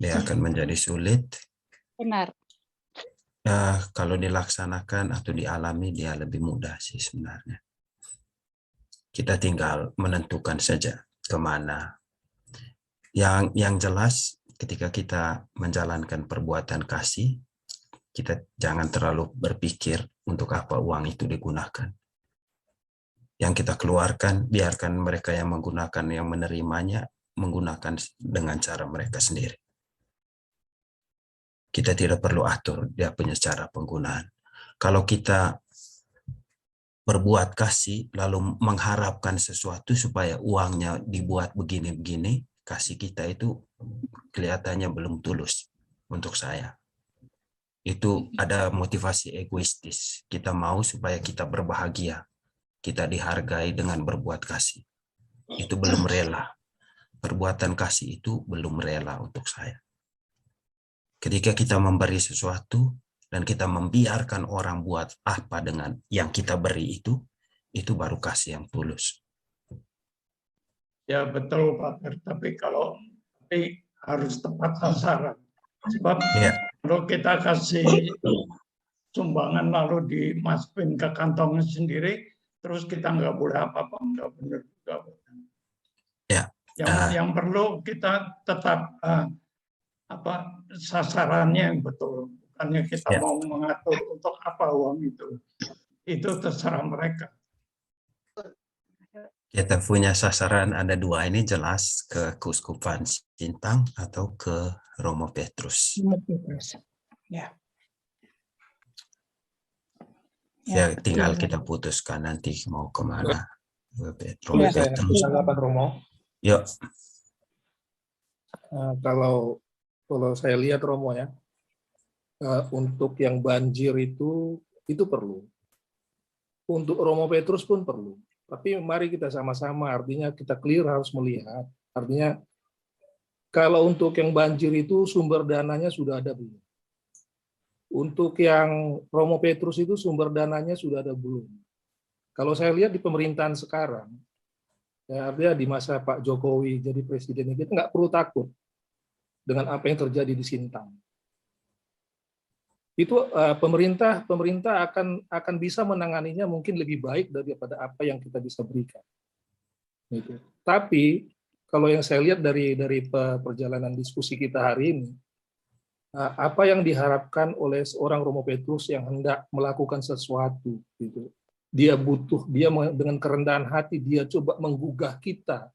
Dia akan menjadi sulit. Benar. Kalau dilaksanakan atau dialami, dia lebih mudah sih sebenarnya. Kita tinggal menentukan saja kemana. Yang jelas, ketika kita menjalankan perbuatan kasih, kita jangan terlalu berpikir untuk apa uang itu digunakan. Yang kita keluarkan, biarkan mereka yang menggunakan, yang menerimanya, menggunakan dengan cara mereka sendiri. Kita tidak perlu atur dia punya cara penggunaan. Kalau kita berbuat kasih, lalu mengharapkan sesuatu supaya uangnya dibuat begini-begini, kasih kita itu kelihatannya belum tulus untuk saya. Itu ada motivasi egoistis. Kita mau supaya kita berbahagia, kita dihargai dengan berbuat kasih. Itu belum rela. Perbuatan kasih itu belum rela untuk saya. Ketika kita memberi sesuatu, dan kita membiarkan orang buat apa dengan yang kita beri itu baru kasih yang tulus. Ya betul Pak, tapi harus tepat sasaran. Sebab kalau kita kasih sumbangan lalu dimasukin ke kantongnya sendiri, terus kita nggak boleh apa-apa, nggak benar juga. Yang perlu kita tetap sasarannya yang betul, bukannya kita mau mengatur untuk apa uang itu terserah mereka. Kita punya sasaran ada dua, ini jelas ke Keuskupan Sintang atau ke Romo Petrus. Ya. Ya, tinggal kita putuskan nanti mau kemana. Romo Boleh Petrus. saya tanggapan Romo? Yuk. Kalau saya lihat Romo ya, untuk yang banjir itu perlu. Untuk Romo Petrus pun perlu. Tapi mari kita sama-sama, artinya kita clear harus melihat. Artinya kalau untuk yang banjir itu sumber dananya sudah ada belum? Untuk yang Romo Petrus itu sumber dananya sudah ada belum? Kalau saya lihat di pemerintahan sekarang, ya artinya di masa Pak Jokowi jadi presiden, kita nggak perlu takut dengan apa yang terjadi di Sintang. Itu pemerintah akan bisa menanganinya mungkin lebih baik daripada apa yang kita bisa berikan. Gitu. Tapi kalau yang saya lihat dari perjalanan diskusi kita hari ini, apa yang diharapkan oleh seorang Romo Petrus yang hendak melakukan sesuatu, gitu. Dia dengan kerendahan hati dia coba menggugah kita,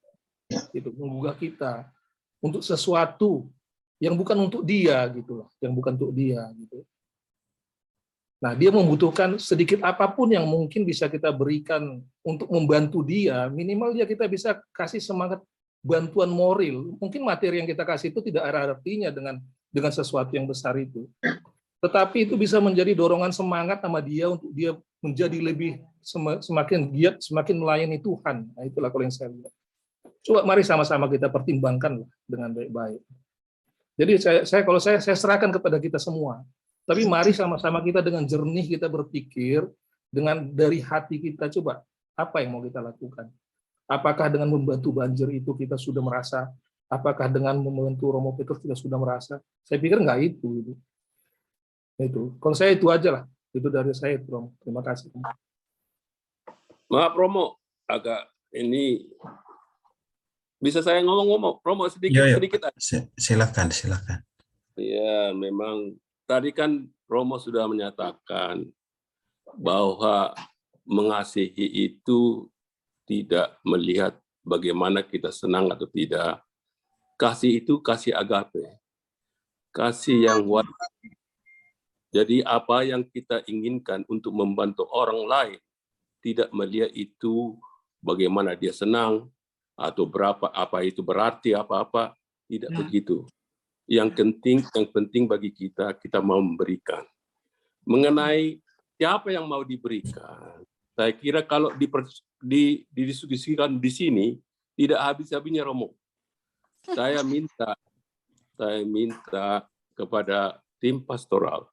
gitu, menggugah kita untuk sesuatu yang bukan untuk dia, gitulah, yang bukan untuk dia, gitu. Nah, dia membutuhkan sedikit apapun yang mungkin bisa kita berikan untuk membantu dia, minimal dia kita bisa kasih semangat bantuan moral. Mungkin materi yang kita kasih itu tidak ada artinya dengan sesuatu yang besar itu. Tetapi itu bisa menjadi dorongan semangat sama dia untuk dia menjadi lebih semakin giat, semakin melayani Tuhan. Nah, itulah kalau yang saya lihat. Coba mari sama-sama kita pertimbangkan dengan baik-baik. Jadi saya serahkan kepada kita semua. Tapi mari sama-sama kita dengan jernih kita berpikir, dengan dari hati kita coba apa yang mau kita lakukan. Apakah dengan membantu banjir itu kita sudah merasa, apakah dengan membantu Romo Petrus kita sudah merasa? Saya pikir enggak itu. Itu. Kalau saya itu aja lah. Itu dari saya, Romo. Terima kasih. Maaf Romo, agak ini bisa saya ngomong Romo sedikit. Silakan. Ya, memang tadi kan Romo sudah menyatakan bahwa mengasihi itu tidak melihat bagaimana kita senang atau tidak. Kasih itu kasih agape. Kasih yang wajib. Jadi apa yang kita inginkan untuk membantu orang lain, tidak melihat itu bagaimana dia senang atau berapa, apa itu berarti apa-apa, tidak begitu. Yang penting bagi kita mau memberikan. Mengenai siapa yang mau diberikan, saya kira kalau didiskusikan di sini tidak habis-habisnya Romo. Saya minta kepada tim pastoral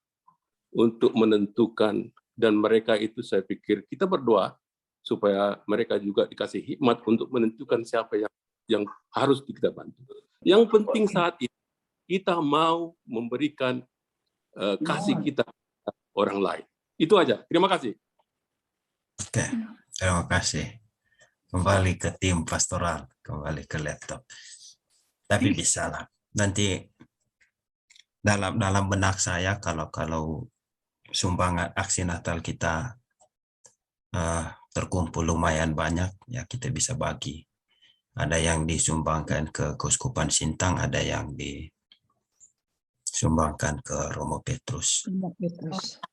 untuk menentukan, dan mereka itu saya pikir kita berdoa supaya mereka juga dikasih hikmat untuk menentukan siapa yang harus kita bantu. Yang penting saat ini kita mau memberikan kasih kita orang lain. Itu aja. Terima kasih. Oke, terima kasih. Kembali ke tim pastoral, kembali ke laptop. Tapi bisa lah. Nanti dalam benak saya kalau sumbangan aksi Natal kita terkumpul lumayan banyak, ya kita bisa bagi. Ada yang disumbangkan ke Keuskupan Sintang, ada yang disumbangkan ke Romo Petrus.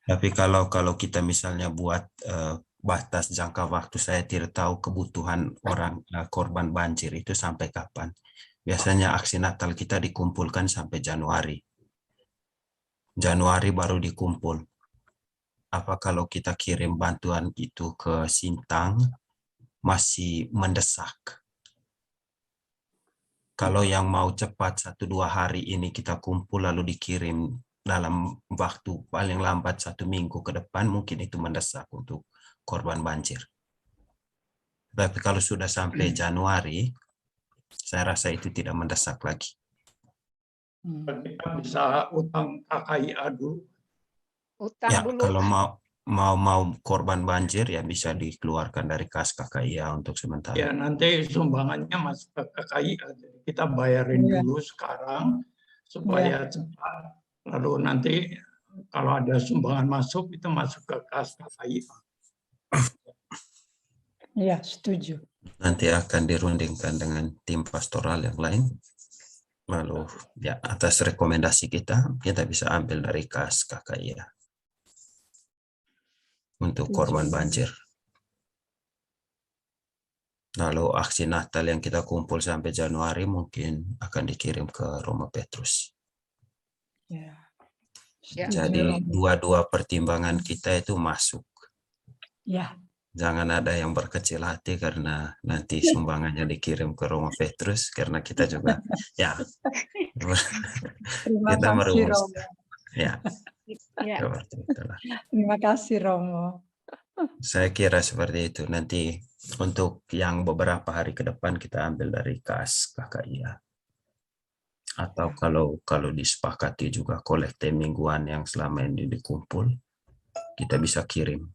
Tapi kalau kita misalnya buat batas jangka waktu, saya tidak tahu kebutuhan orang korban banjir itu sampai kapan. Biasanya aksi Natal kita dikumpulkan sampai Januari. Januari baru dikumpul. Apa kalau kita kirim bantuan itu ke Sintang masih mendesak? Kalau yang mau cepat 1-2 hari ini kita kumpul lalu dikirim dalam waktu paling lambat 1 minggu ke depan mungkin itu mendesak untuk korban banjir. Tapi kalau sudah sampai Januari, saya rasa itu tidak mendesak lagi. Kita bisa utang KKIA dulu. Utang Ya, dulu. kalau mau korban banjir ya bisa dikeluarkan dari kas KKIA untuk sementara. Ya, nanti sumbangannya masuk ke KKIA. Jadi kita bayarin dulu sekarang supaya cepat. Lalu nanti kalau ada sumbangan masuk itu masuk ke kas KKIA. Ya, setuju. Nanti akan dirundingkan dengan tim pastoral yang lain. Lalu ya atas rekomendasi kita bisa ambil dari kas KKIA untuk korban banjir. Lalu aksi Natal yang kita kumpul sampai Januari mungkin akan dikirim ke Roma Petrus. Ya. Jadi dua-dua pertimbangan kita itu masuk. Ya. Jangan ada yang berkecil hati karena nanti sumbangannya dikirim ke Roma Petrus karena kita juga ya Terima kita kasih, merumuskan. Romo. Ya. Ya. Seperti itulah. Terima kasih, Romo. Saya kira seperti itu. Nanti untuk yang beberapa hari ke depan kita ambil dari kas KKIA. Atau kalau disepakati juga kolekte mingguan yang selama ini dikumpul, kita bisa kirim.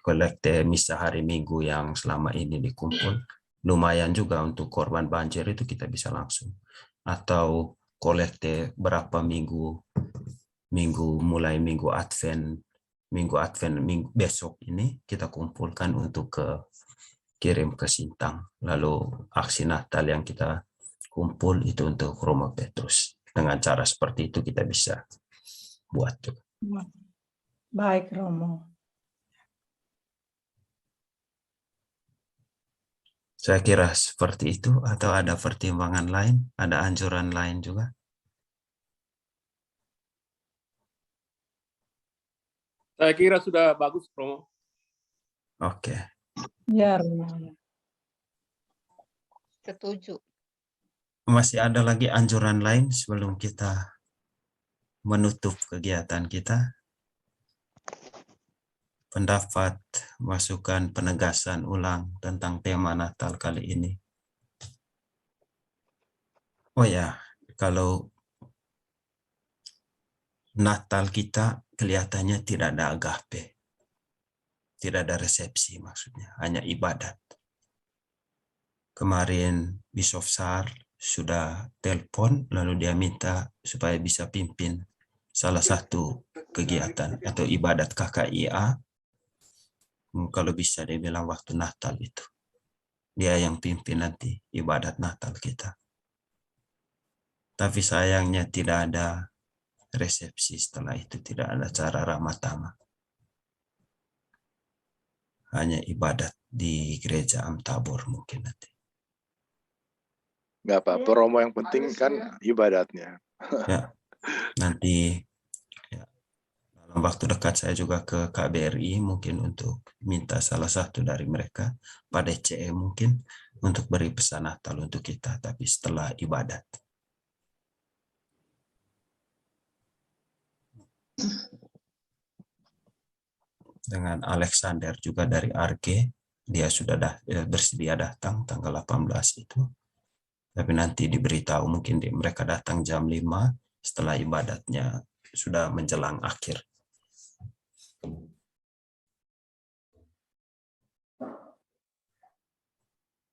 Kolekte misa hari Minggu yang selama ini dikumpul, lumayan juga untuk korban banjir itu kita bisa langsung. Atau kolekte berapa minggu mulai minggu Advent besok ini kita kumpulkan untuk kirim ke Sintang. Lalu aksi Natal yang kita kumpul itu untuk Roma Petrus. Dengan cara seperti itu kita bisa buat juga. Baik, Romo. Saya kira seperti itu, atau ada pertimbangan lain, ada anjuran lain juga. Saya kira sudah bagus, Romo. Oke. Ya, Romo. Setuju. Masih ada lagi anjuran lain sebelum kita menutup kegiatan kita? Pendapat, masukan, penegasan ulang tentang tema Natal kali ini. Oh ya, kalau Natal kita kelihatannya tidak ada agape, tidak ada resepsi maksudnya, hanya ibadat. Kemarin Bishop Sar sudah telepon, lalu dia minta supaya bisa pimpin salah satu kegiatan atau ibadat KKIA. Kalau bisa dia bilang waktu Natal itu. Dia yang pimpin nanti ibadat Natal kita. Tapi sayangnya tidak ada resepsi setelah itu, tidak ada acara ramah tamah. Hanya ibadat di gereja Am Tabor mungkin nanti. Nggak apa-apa, Romo, yang penting kan ibadatnya. Ya, nanti dalam waktu dekat saya juga ke KBRI mungkin untuk minta salah satu dari mereka, Pak DCE mungkin, untuk beri pesan Natal untuk kita, tapi setelah ibadat. Dengan Alexander juga dari Arge, dia sudah bersedia datang tanggal 18 itu. Tapi nanti diberitahu mungkin mereka datang jam 5 setelah ibadatnya sudah menjelang akhir.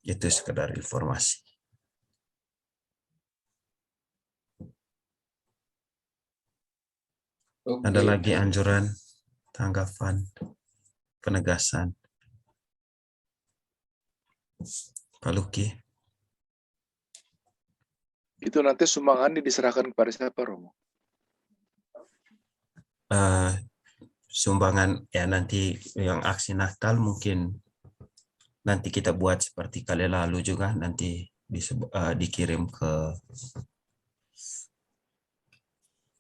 Itu sekedar informasi. Ada lagi anjuran, tanggapan, penegasan? Pak Luki? Itu nanti sumbangan diserahkan kepada siapa, Romo? Sumbangan ya nanti yang aksi Natal mungkin nanti kita buat seperti kali lalu juga, nanti dikirim ke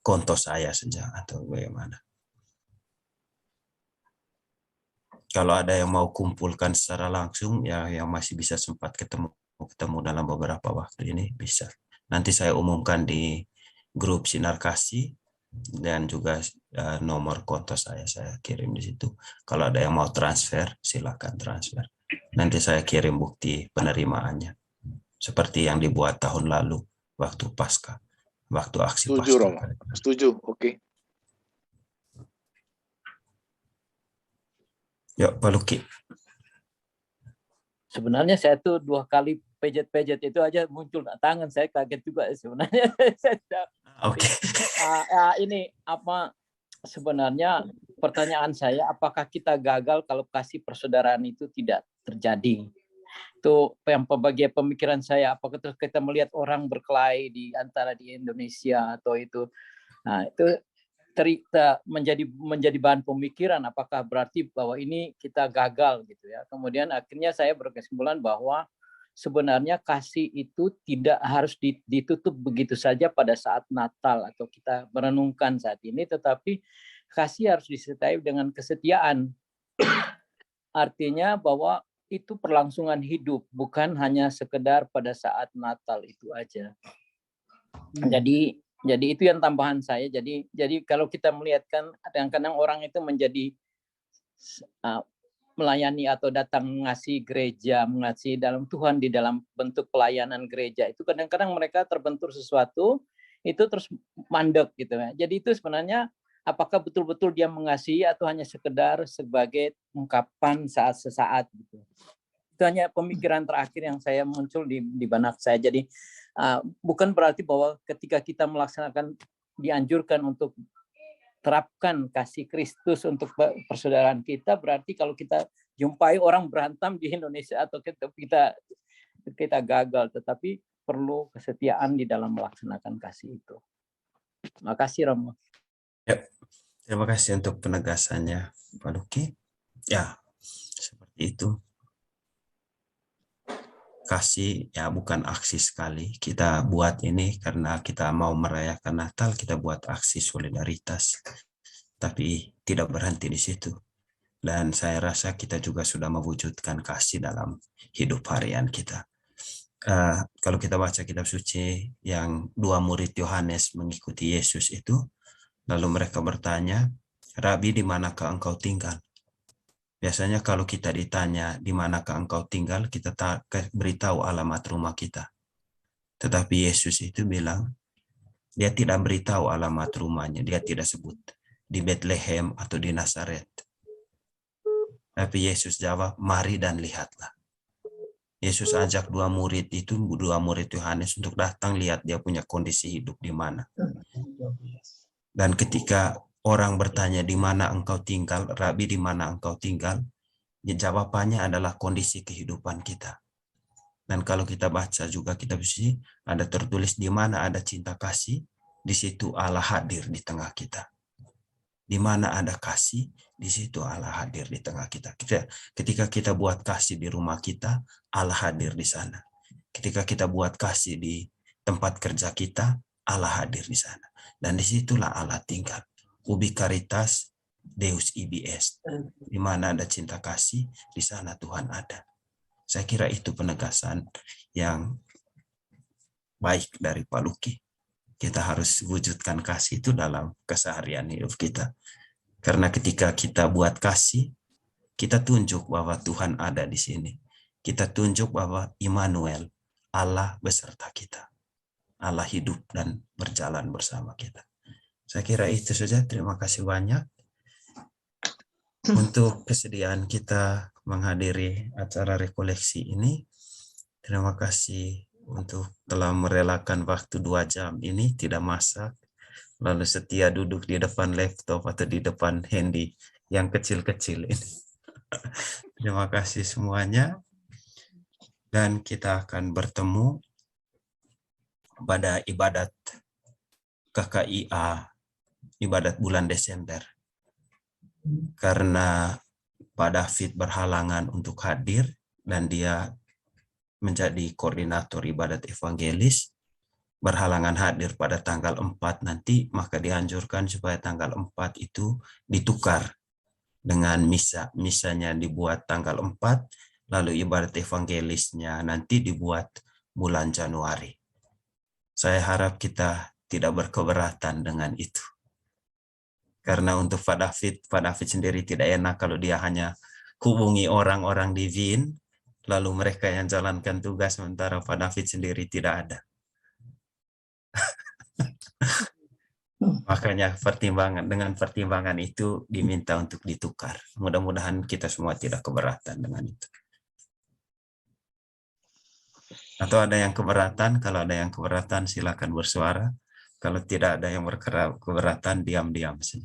konto saya saja atau bagaimana. Kalau ada yang mau kumpulkan secara langsung ya yang masih bisa sempat ketemu dalam beberapa waktu ini bisa. Nanti saya umumkan di grup Sinar Kasih dan juga nomor konto saya kirim di situ. Kalau ada yang mau transfer, silakan transfer. Nanti saya kirim bukti penerimaannya, seperti yang dibuat tahun lalu waktu Paskah, waktu aksi Setuju, Paskah. Romo. Setuju, oke. Yuk, Pak Luki. Sebenarnya saya tuh 2 kali pejet-pejet itu aja muncul tangan, saya kaget juga sebenarnya. Oke. Ini apa sebenarnya pertanyaan saya, apakah kita gagal kalau kasih persaudaraan itu tidak terjadi? Itu yang pembagian pemikiran saya, apakah terus kita melihat orang berkelahi di antara di Indonesia atau itu. Nah, itu menjadi bahan pemikiran, apakah berarti bahwa ini kita gagal gitu ya. Kemudian akhirnya saya berkesimpulan bahwa sebenarnya kasih itu tidak harus ditutup begitu saja pada saat Natal atau kita merenungkan saat ini, tetapi kasih harus disertai dengan kesetiaan. Artinya bahwa itu perlangsungan hidup, bukan hanya sekedar pada saat Natal itu aja. Jadi itu yang tambahan saya. Jadi kalau kita melihatkan kadang-kadang orang itu menjadi melayani atau datang mengasihi gereja, mengasihi dalam Tuhan di dalam bentuk pelayanan gereja, itu kadang-kadang mereka terbentur sesuatu itu terus mandek gitu ya. Jadi itu sebenarnya apakah betul-betul dia mengasihi atau hanya sekedar sebagai ungkapan saat sesaat gitu. Itu hanya pemikiran terakhir yang saya muncul di benak saya. Jadi bukan berarti bahwa ketika kita melaksanakan, dianjurkan untuk terapkan kasih Kristus untuk persaudaraan kita, berarti kalau kita jumpai orang berantem di Indonesia atau kita gagal, tetapi perlu kesetiaan di dalam melaksanakan kasih itu. Terima kasih, Romo. Ya, terima kasih untuk penegasannya, Pak Luki. Ya, seperti itu. Kasih ya bukan aksi sekali. Kita buat ini karena kita mau merayakan Natal, kita buat aksi solidaritas. Tapi tidak berhenti di situ. Dan saya rasa kita juga sudah mewujudkan kasih dalam hidup harian kita. Kalau kita baca kitab suci yang 2 murid Yohanes mengikuti Yesus itu, lalu mereka bertanya, Rabi, di manakah engkau tinggal? Biasanya kalau kita ditanya di manakah engkau tinggal, kita beritahu alamat rumah kita. Tetapi Yesus itu bilang, dia tidak beritahu alamat rumahnya, dia tidak sebut di Bethlehem atau di Nazaret. Tapi Yesus jawab, mari dan lihatlah. Yesus ajak 2 murid itu, 2 murid Yohanes untuk datang lihat dia punya kondisi hidup di mana. Dan ketika orang bertanya di mana engkau tinggal, Rabi di mana engkau tinggal, jawabannya adalah kondisi kehidupan kita. Dan kalau kita baca juga kitab suci, ada tertulis di mana ada cinta kasih, di situ Allah hadir di tengah kita. Di mana ada kasih, di situ Allah hadir di tengah kita. Ketika kita buat kasih di rumah kita, Allah hadir di sana. Ketika kita buat kasih di tempat kerja kita, Allah hadir di sana. Dan disitulah Allah tinggal. Ubi caritas, Deus ibi est. Di mana ada cinta kasih, di sana Tuhan ada. Saya kira itu penegasan yang baik dari Pak Luki. Kita harus wujudkan kasih itu dalam keseharian hidup kita. Karena ketika kita buat kasih, kita tunjuk bahwa Tuhan ada di sini. Kita tunjuk bahwa Immanuel, Allah beserta kita. Allah hidup dan berjalan bersama kita. Saya kira itu saja. Terima kasih banyak untuk kesediaan kita menghadiri acara rekoleksi ini. Terima kasih untuk telah merelakan waktu 2 jam ini, tidak masak, lalu setia duduk di depan laptop atau di depan handy yang kecil-kecil ini. Terima kasih semuanya. Dan kita akan bertemu pada ibadat KKIA, ibadat bulan Desember. Karena Pak David berhalangan untuk hadir dan dia menjadi koordinator ibadat evangelis, berhalangan hadir pada tanggal 4 nanti, maka dianjurkan supaya tanggal 4 itu ditukar dengan misa. Misanya dibuat tanggal 4, lalu ibadat evangelisnya nanti dibuat bulan Januari. Saya harap kita tidak berkeberatan dengan itu. Karena untuk Pak David sendiri tidak enak kalau dia hanya hubungi orang-orang di Wien, lalu mereka yang jalankan tugas, sementara Pak David sendiri tidak ada. Makanya dengan pertimbangan itu diminta untuk ditukar. Mudah-mudahan kita semua tidak keberatan dengan itu. Atau ada yang keberatan? Kalau ada yang keberatan silakan bersuara. Kalau tidak ada yang keberatan, diam-diam saja.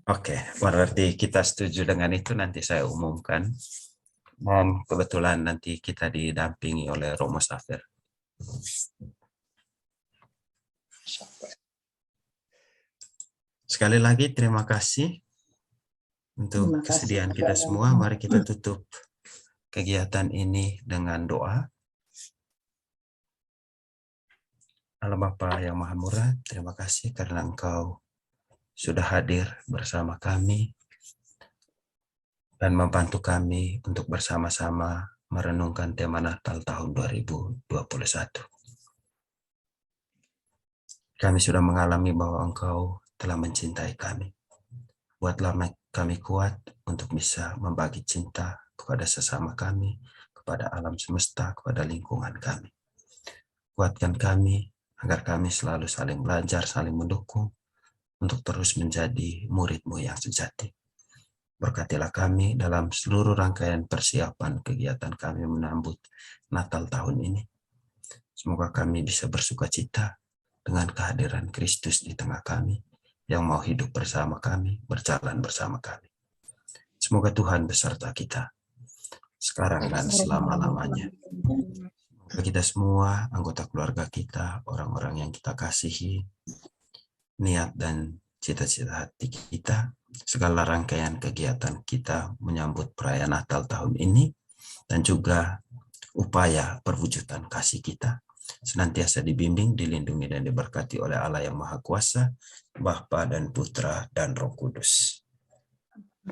Oke, berarti kita setuju dengan itu, nanti saya umumkan. Dan kebetulan nanti kita didampingi oleh Romo Safir. Sekali lagi terima kasih untuk kesediaan kita semua. Mari kita tutup kegiatan ini dengan doa. Allah Bapa yang Maha Murah, terima kasih karena Engkau sudah hadir bersama kami dan membantu kami untuk bersama-sama merenungkan tema Natal tahun 2021. Kami sudah mengalami bahwa Engkau telah mencintai kami. Buatlah kami kuat untuk bisa membagi cinta kepada sesama kami, kepada alam semesta, kepada lingkungan kami. Kuatkan kami agar kami selalu saling belajar, saling mendukung untuk terus menjadi murid-Mu yang sejati. Berkatilah kami dalam seluruh rangkaian persiapan kegiatan kami menyambut Natal tahun ini. Semoga kami bisa bersukacita dengan kehadiran Kristus di tengah kami, yang mau hidup bersama kami, berjalan bersama kami. Semoga Tuhan beserta kita, sekarang dan selama-lamanya. Semoga kita semua, anggota keluarga kita, orang-orang yang kita kasihi, niat dan cita-cita hati kita, segala rangkaian kegiatan kita menyambut perayaan Natal tahun ini, dan juga upaya perwujudan kasih kita, senantiasa dibimbing, dilindungi, dan diberkati oleh Allah yang Maha Kuasa, Bapa dan Putra dan Roh Kudus.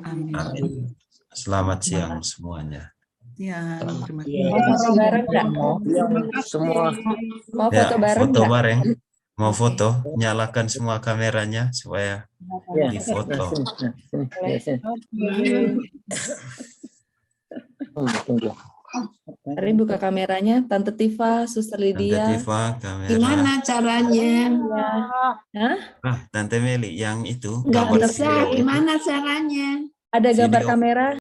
Amin. Amin. Selamat siang semuanya. Ya, terima Mau foto bareng nggak? Semua. Mau foto bareng Foto nggak? bareng. Mau foto? Nyalakan semua kameranya supaya difoto. Mari buka kameranya, Tante Tifa, Suster Lydia. Tante Tifa, kamera. Gimana caranya? Hah? Tante Meli, yang itu Nggak gambar bisa. video itu. Gimana caranya? Ada gambar Video. kamera.